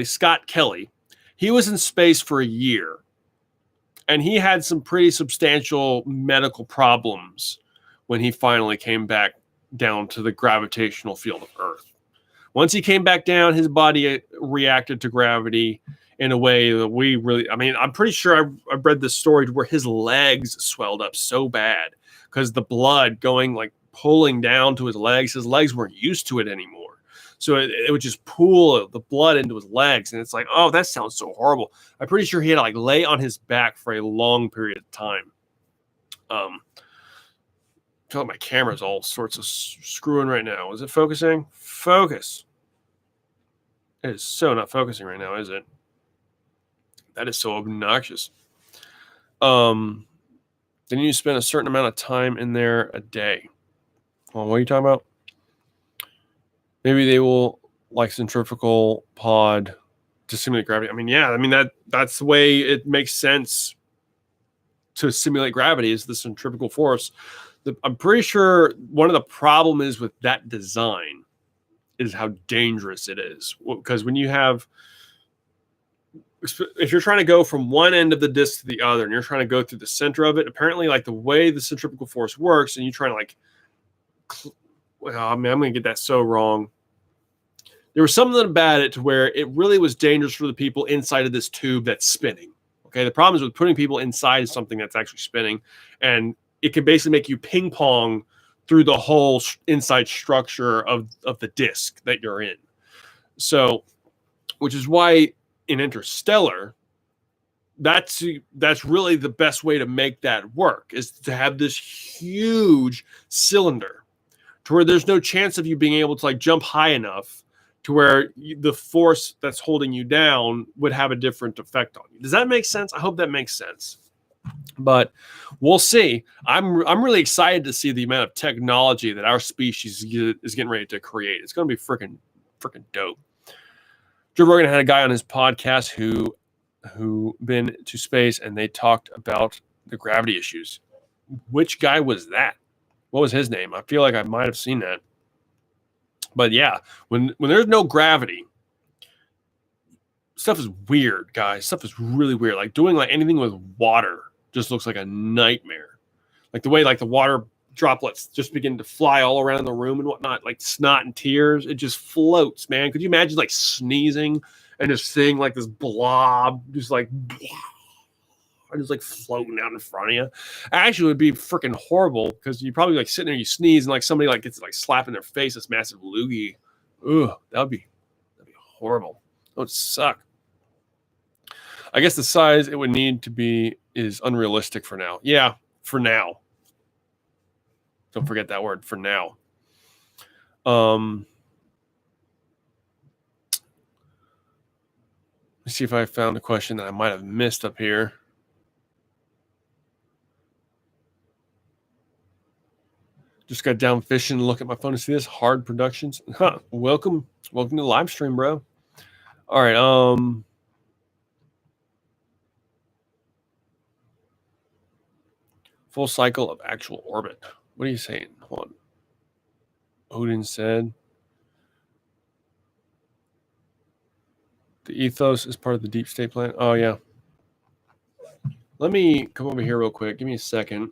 Scott Kelly, he was in space for a year. And he had some pretty substantial medical problems when he finally came back down to the gravitational field of Earth. Once he came back down, his body reacted to gravity in a way that I'm pretty sure I read this story where his legs swelled up so bad because the blood going like pulling down to his legs weren't used to it anymore. So it would just pool the blood into his legs. And it's like, oh, that sounds so horrible. I'm pretty sure he had to like lay on his back for a long period of time. I feel like my camera's all sorts of screwing right now. Is it focusing? Focus. It is so not focusing right now, is it? That is so obnoxious. Then you spend a certain amount of time in there a day. Well, what are you talking about? Maybe they will like centrifugal pod to simulate gravity. I mean, yeah, I mean that's the way it makes sense to simulate gravity is the centrifugal force. I'm pretty sure one of the problem is with that design is how dangerous it is. Because when you have, if you're trying to go from one end of the disk to the other and you're trying to go through the center of it, apparently like the way the centrifugal force works and you try to like, well, I mean, I'm going to get that so wrong. There was something about it to where it really was dangerous for the people inside of this tube that's spinning. Okay. The problem is with putting people inside something that's actually spinning, and it can basically make you ping pong through the whole inside structure of the disk that you're in. So, which is why in Interstellar, that's really the best way to make that work, is to have this huge cylinder to where there's no chance of you being able to like jump high enough to where the force that's holding you down would have a different effect on you. Does that make sense? I hope that makes sense. But we'll see. I'm really excited to see the amount of technology that our species is getting ready to create. It's going to be freaking dope. Joe Rogan had a guy on his podcast who been to space, and they talked about the gravity issues. Which guy was that? What was his name? I feel like I might have seen that. But yeah, when there's no gravity, stuff is weird, guys. Stuff is really weird. Like doing like anything with water just looks like a nightmare. Like the way like the water droplets just begin to fly all around the room and whatnot, like snot and tears. It just floats, man. Could you imagine like sneezing and just seeing like this blob just like floating out in front of you? Actually, it would be freaking horrible because you probably like sitting there, you sneeze, and like somebody like gets like slapping their face, this massive loogie. Ugh, that'd be horrible. That would suck. I guess the size it would need to be is unrealistic for now. Yeah, for now. Don't forget that word, for now. Let's see if I found a question that I might have missed up here. Just got down fishing and look at my phone to see this. Hard Productions. Huh. Welcome to Livestream, bro. All right. Full cycle of actual orbit. What are you saying? Hold on. Odin said the ethos is part of the deep state plan. Oh, yeah. Let me come over here real quick. Give me a second.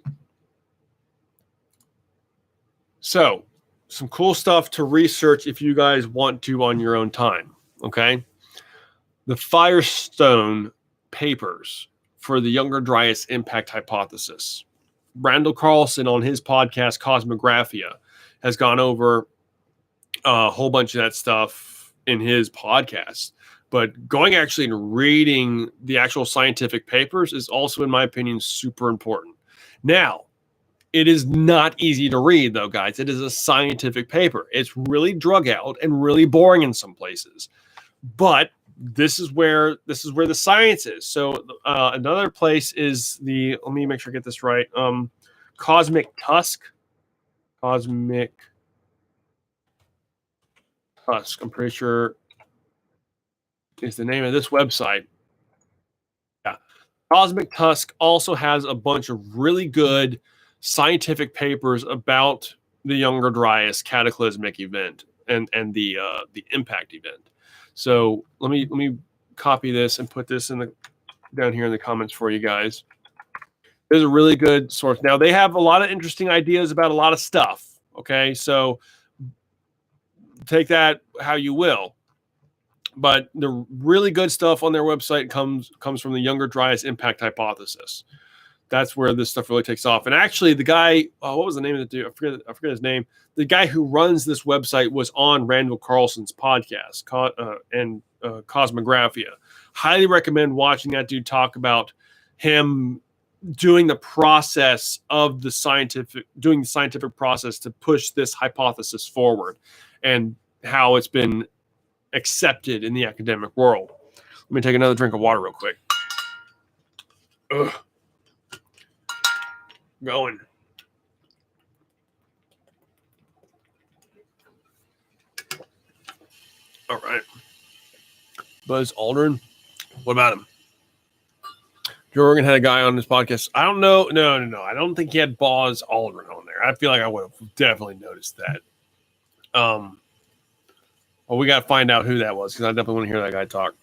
So, some cool stuff to research if you guys want to on your own time. Okay. The Firestone papers for the Younger Dryas impact hypothesis. Randall Carlson on his podcast, Cosmographia, has gone over a whole bunch of that stuff in his podcast. But going actually and reading the actual scientific papers is also, in my opinion, super important. Now, it is not easy to read, though, guys. It is a scientific paper. It's really drug out and really boring in some places. But this is where the science is. So another place is the, let me make sure I get this right. Cosmic Tusk. I'm pretty sure is the name of this website. Yeah. Cosmic Tusk also has a bunch of really good scientific papers about the Younger Dryas cataclysmic event and the impact event. So let me copy this and put this down here in the comments for you guys. There's a really good source. Now they have a lot of interesting ideas about a lot of stuff. Okay, so take that how you will. But the really good stuff on their website comes from the Younger Dryas impact hypothesis. That's where this stuff really takes off. And actually, the guy, what was the name of the dude? I forget his name. The guy who runs this website was on Randall Carlson's podcast and Cosmographia. Highly recommend watching that dude talk about him doing the process of the scientific process to push this hypothesis forward and how it's been accepted in the academic world. Let me take another drink of water real quick. Ugh. Going. All right. Buzz Aldrin. What about him? Joe Rogan had a guy on his podcast. I don't know. No. I don't think he had Buzz Aldrin on there. I feel like I would have definitely noticed that. Well, we got to find out who that was because I definitely want to hear that guy talk.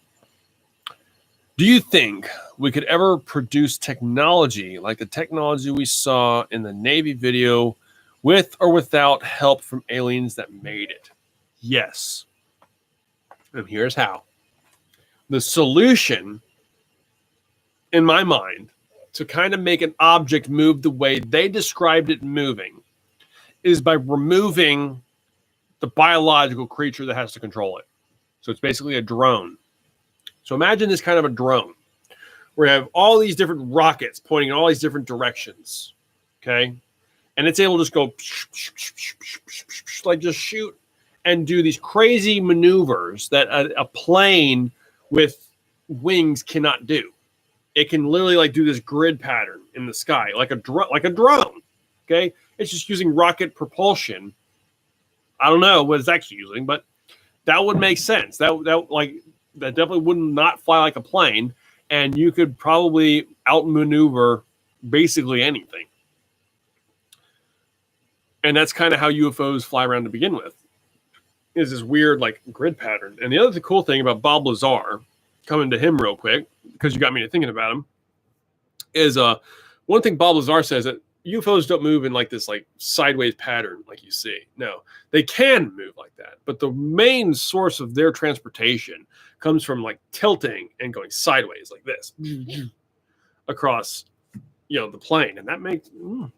Do you think we could ever produce technology like the technology we saw in the Navy video with or without help from aliens that made it? Yes. And here's how. The solution, in my mind, to kind of make an object move the way they described it moving is by removing the biological creature that has to control it. So it's basically a drone. So imagine this kind of a drone where you have all these different rockets pointing in all these different directions. Okay. And it's able to just go like just shoot and do these crazy maneuvers that a plane with wings cannot do. It can literally like do this grid pattern in the sky, like a drone. Okay. It's just using rocket propulsion. I don't know what it's actually using, but that would make sense. That definitely would not fly like a plane, and you could probably outmaneuver basically anything. And that's kind of how UFOs fly around to begin with, is this weird like grid pattern. And the other cool thing about Bob Lazar, coming to him real quick, because you got me to thinking about him, is one thing Bob Lazar says that UFOs don't move in like this like sideways pattern like you see. No, they can move like that. But the main source of their transportation comes from like tilting and going sideways like this across, the plane. And that makes,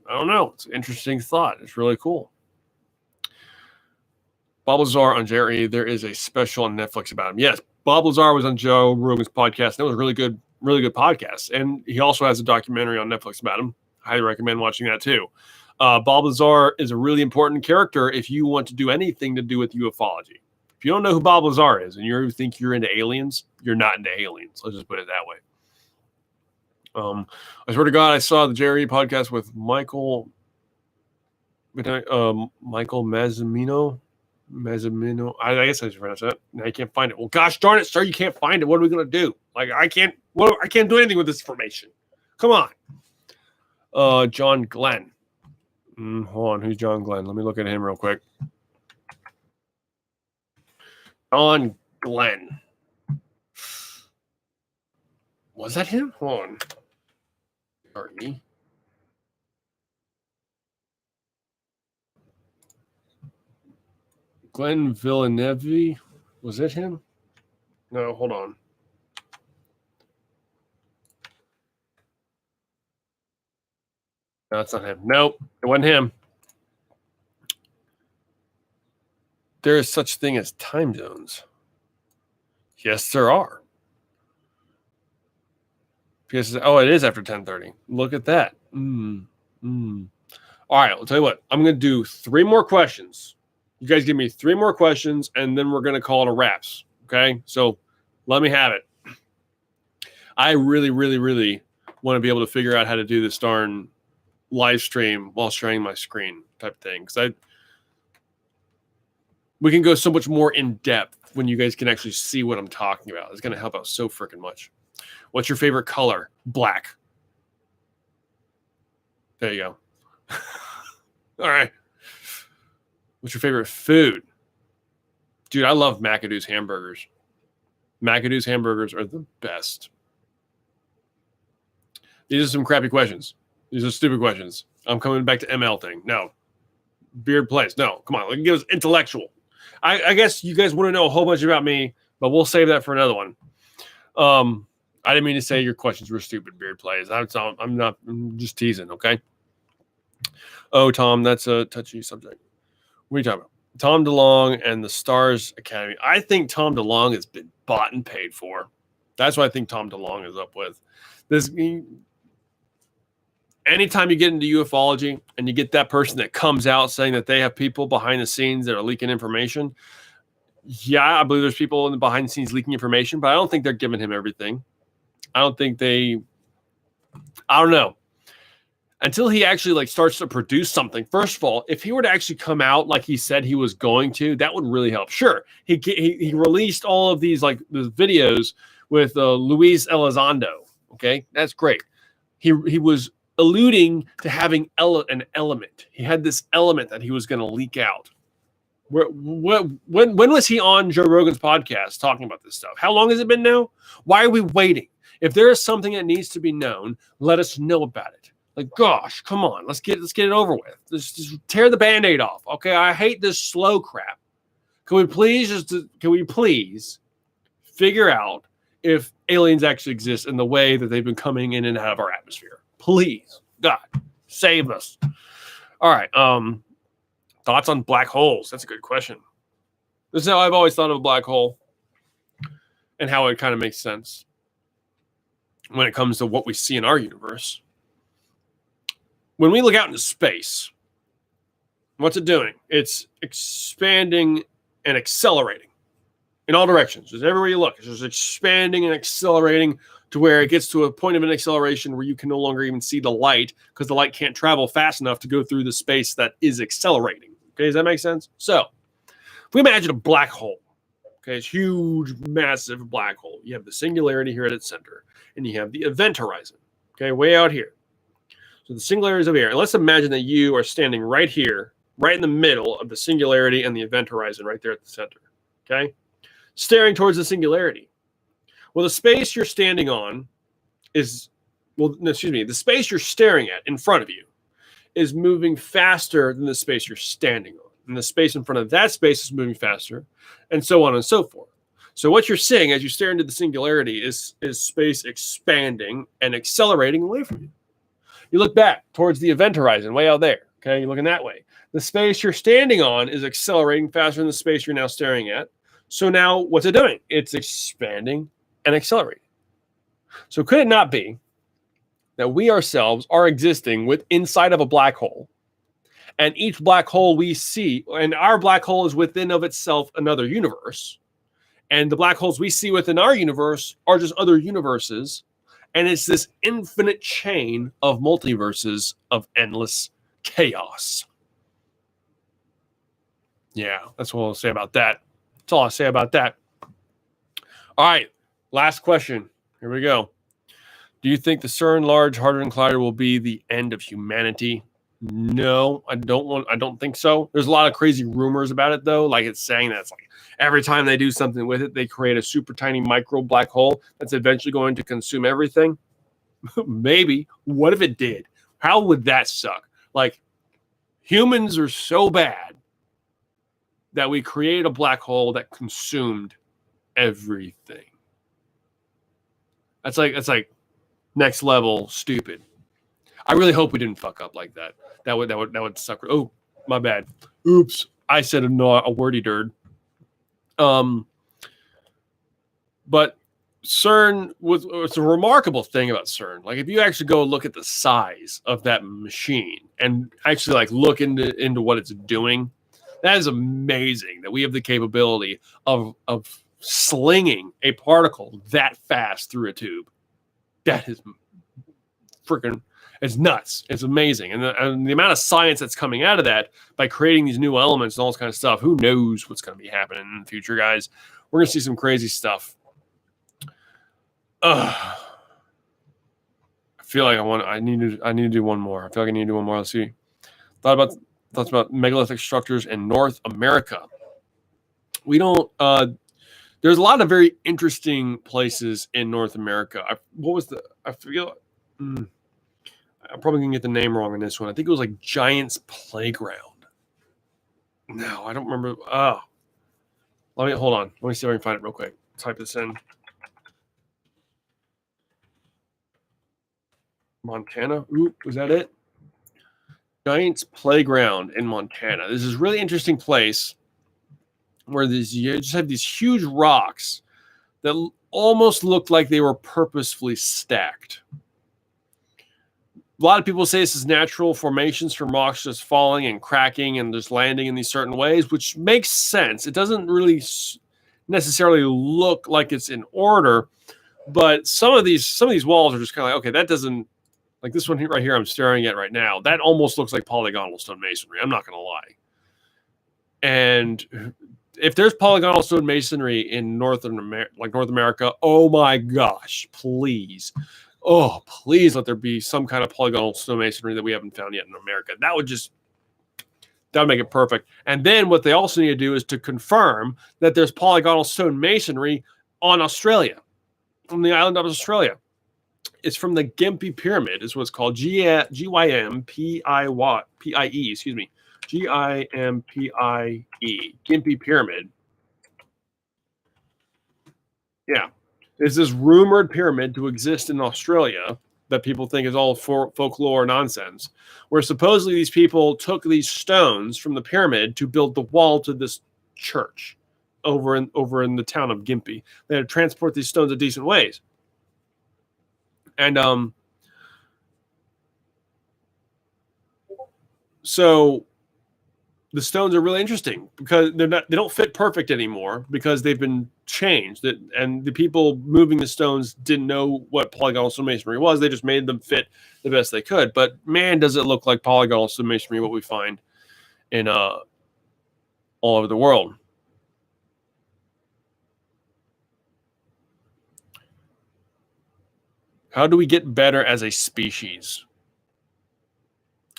I don't know. It's an interesting thought. It's really cool. Bob Lazar on Jerry, there is a special on Netflix about him. Yes, Bob Lazar was on Joe Rogan's podcast. And it was a really good podcast. And he also has a documentary on Netflix about him. Highly recommend watching that too. Bob Lazar is a really important character if you want to do anything to do with ufology. If you don't know who Bob Lazar is and you think you're into aliens, you're not into aliens. Let's just put it that way. I swear to God, I saw the Jerry podcast with Michael Mazzamino. I guess I should pronounce that. Now I can't find it. Well, gosh darn it, sir, you can't find it. What are we gonna do? Like I can't do anything with this information. Come on. John Glenn. Hold on, who's John Glenn? Let me look at him real quick. John Glenn. Was that him? Hold on. Sorry. Glenn Villeneuve. Was it him? No, hold on. No, that's not him. Nope, it wasn't him. There is such thing as time zones. Yes, there are. Because it is after 10:30. Look at that. All right, I'll tell you what. I'm going to do 3 more questions. You guys give me 3 more questions, and then we're going to call it a wraps. Okay? So let me have it. I really, really, really want to be able to figure out how to do this darn live stream while sharing my screen type thing. Because we can go so much more in depth when you guys can actually see what I'm talking about. It's going to help out so freaking much. What's your favorite color? Black. There you go. All right. What's your favorite food? Dude, I love McAdoo's hamburgers. McAdoo's hamburgers are the best. These are some crappy questions. These are stupid questions. I'm coming back to ML thing. No. Beard plays. No. Come on. Give us intellectual. I guess you guys want to know a whole bunch about me, but we'll save that for another one. I didn't mean to say your questions were stupid, Beard plays. I'm just teasing, okay? Oh, Tom, that's a touchy subject. What are you talking about? Tom DeLonge and the Stars Academy. I think Tom DeLonge has been bought and paid for. That's what I think Tom DeLonge is up with. Anytime you get into ufology and you get that person that comes out saying that they have people behind the scenes that are leaking information, yeah, I believe there's people in the behind the scenes leaking information, but I don't think they're giving him everything. I don't know. until he actually like starts to produce something. First of all, if he were to actually come out like he said he was going to, that would really help. Sure, he released all of these like the videos with Luis Elizondo. Okay, that's great. He was alluding to having an element. He had this element that he was going to leak out. When was he on Joe Rogan's podcast talking about this stuff? How long has it been now? Why are we waiting? If there is something that needs to be known, let us know about it. Like, gosh, come on, let's get it over with. Just tear the Band-Aid off. Okay, I hate this slow crap. Can we please figure out if aliens actually exist in the way that they've been coming in and out of our atmosphere? Please, God, save us. All right. Thoughts on black holes? That's a good question. This is how I've always thought of a black hole and how it kind of makes sense when it comes to what we see in our universe. When we look out into space, what's it doing? It's expanding and accelerating in all directions. Just everywhere you look, it's just expanding and accelerating to where it gets to a point of an acceleration where you can no longer even see the light because the light can't travel fast enough to go through the space that is accelerating. Okay, does that make sense? So, if we imagine a black hole, okay, it's huge, massive black hole. You have the singularity here at its center, and you have the event horizon, okay, way out here. So the singularity is over here. And let's imagine that you are standing right here, right in the middle of the singularity and the event horizon, right there at the center, okay, staring towards the singularity. Well, the space you're standing on is, the space you're staring at in front of you is moving faster than the space you're standing on. And the space in front of that space is moving faster, and so on and so forth. So what you're seeing as you stare into the singularity is space expanding and accelerating away from you. You look back towards the event horizon, way out there. Okay, you're looking that way. The space you're standing on is accelerating faster than the space you're now staring at. So now what's it doing? It's expanding and accelerating. So could it not be that we ourselves are existing inside of a black hole, and each black hole we see, and our black hole is within of itself another universe, and the black holes we see within our universe are just other universes, and it's this infinite chain of multiverses of endless chaos. Yeah, that's what I'll say about that. That's all I'll say about that. All right, last question. Here we go. Do you think the CERN Large Hadron Collider will be the end of humanity? No, I don't think so. There's a lot of crazy rumors about it, though. Like it's saying that it's like every time they do something with it, they create a super tiny micro black hole that's eventually going to consume everything. Maybe. What if it did? How would that suck? Like humans are so bad that we created a black hole that consumed everything. That's like next level stupid. I really hope we didn't fuck up like that. That would suck. Oh, my bad. Oops. I said a wordy dird. But CERN it's a remarkable thing about CERN. Like if you actually go look at the size of that machine and actually like look into what it's doing, that is amazing that we have the capability of slinging a particle that fast through a tube. That is freaking, it's nuts. It's amazing. And the amount of science that's coming out of that by creating these new elements and all this kind of stuff, who knows what's going to be happening in the future, guys. We're going to see some crazy stuff. I feel like I need to do one more. I feel like I need to do one more. Let's see. Thoughts about megalithic structures in North America. We don't, there's a lot of very interesting places in North America. I feel, I'm probably going to get the name wrong on this one. I think it was like Giant's Playground. No, I don't remember. Hold on. Let me see if I can find it real quick. Type this in. Montana. Ooh, was that it? Giant's Playground in Montana. This is a really interesting place where you just have these huge rocks that almost looked like they were purposefully stacked. A lot of people say this is natural formations from rocks just falling and cracking and just landing in these certain ways, which makes sense. It doesn't really necessarily look like it's in order, but some of these walls are just kind of like, okay, that doesn't Like this one here, right here, I'm staring at right now. That almost looks like polygonal stonemasonry. I'm not going to lie. And if there's polygonal stonemasonry in North America, oh my gosh, please. Oh, please let there be some kind of polygonal stonemasonry that we haven't found yet in America. That would make it perfect. And then what they also need to do is to confirm that there's polygonal stonemasonry on Australia, on the island of Australia. It's from the Gympie Pyramid, is what's called Gympie, excuse me. Gympie, Gympie Pyramid. Yeah. It's this rumored pyramid to exist in Australia that people think is all folklore nonsense, where supposedly these people took these stones from the pyramid to build the wall to this church over in the town of Gympie. They had to transport these stones in decent ways. And so the stones are really interesting because they don't fit perfect anymore because they've been changed. And the people moving the stones didn't know what polygonal stonemasonry was. They just made them fit the best they could. But man, does it look like polygonal stonemasonry, what we find in all over the world. How do we get better as a species?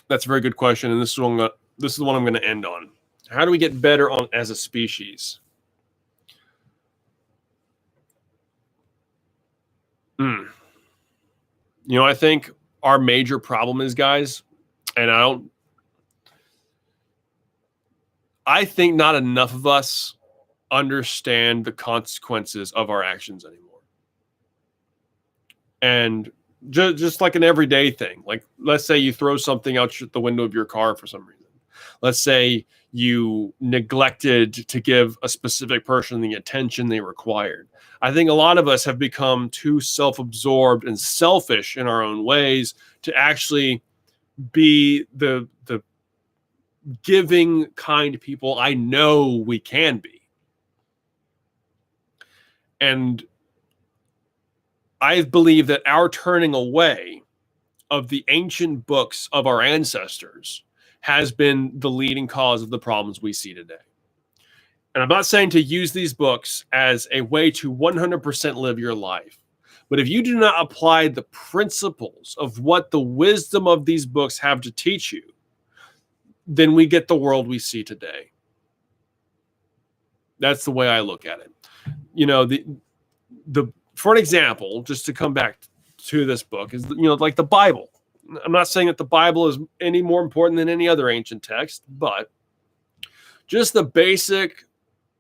That's a very good question, and this is the one I'm going to end on. How do we get better as a species? You know, I think our major problem is, guys, and I think not enough of us understand the consequences of our actions anymore. And just like an everyday thing, like let's say you throw something out the window of your car for some reason. Let's say you neglected to give a specific person the attention they required. I think a lot of us have become too self-absorbed and selfish in our own ways to actually be the giving, kind people I know we can be. And I believe that our turning away of the ancient books of our ancestors has been the leading cause of the problems we see today. And I'm not saying to use these books as a way to 100% live your life. But if you do not apply the principles of what the wisdom of these books have to teach you, then we get the world we see today. That's the way I look at it. You know, for an example, just to come back to this book, is, you know, like the Bible. I'm not saying that the Bible is any more important than any other ancient text, but just the basic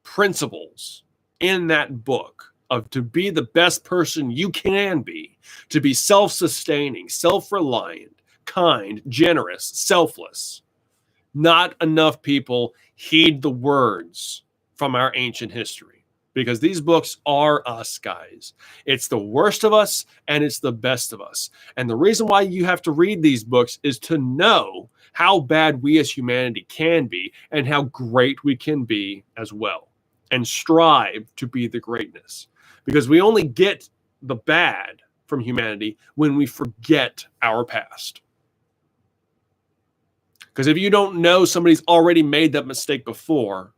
principles in that book of to be the best person you can be, to be self-sustaining, self-reliant, kind, generous, selfless. Not enough people heed the words from our ancient history. Because these books are us, guys. It's the worst of us and it's the best of us. And the reason why you have to read these books is to know how bad we as humanity can be and how great we can be as well. And strive to be the greatness. Because we only get the bad from humanity when we forget our past. Because if you don't know somebody's already made that mistake before,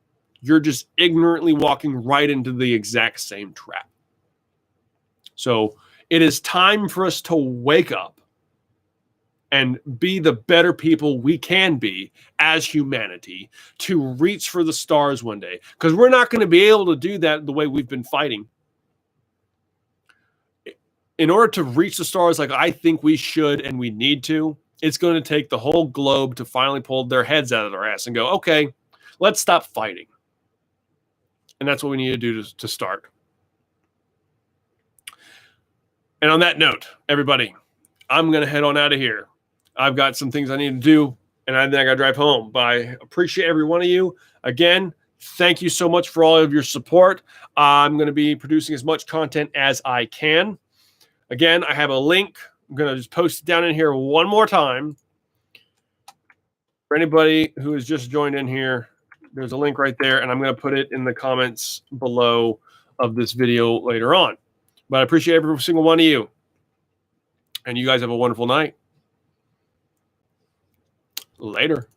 you're just ignorantly walking right into the exact same trap. So it is time for us to wake up and be the better people we can be as humanity to reach for the stars one day. Because we're not going to be able to do that the way we've been fighting. In order to reach the stars like I think we should and we need to, it's going to take the whole globe to finally pull their heads out of their ass and go, okay, let's stop fighting. And that's what we need to do to start. And on that note, everybody, I'm going to head on out of here. I've got some things I need to do, and I think I got to drive home. But I appreciate every one of you. Again, thank you so much for all of your support. I'm going to be producing as much content as I can. Again, I have a link. I'm going to just post it down in here one more time. For anybody who has just joined in here, there's a link right there, and I'm going to put it in the comments below of this video later on. But I appreciate every single one of you. And you guys have a wonderful night. Later.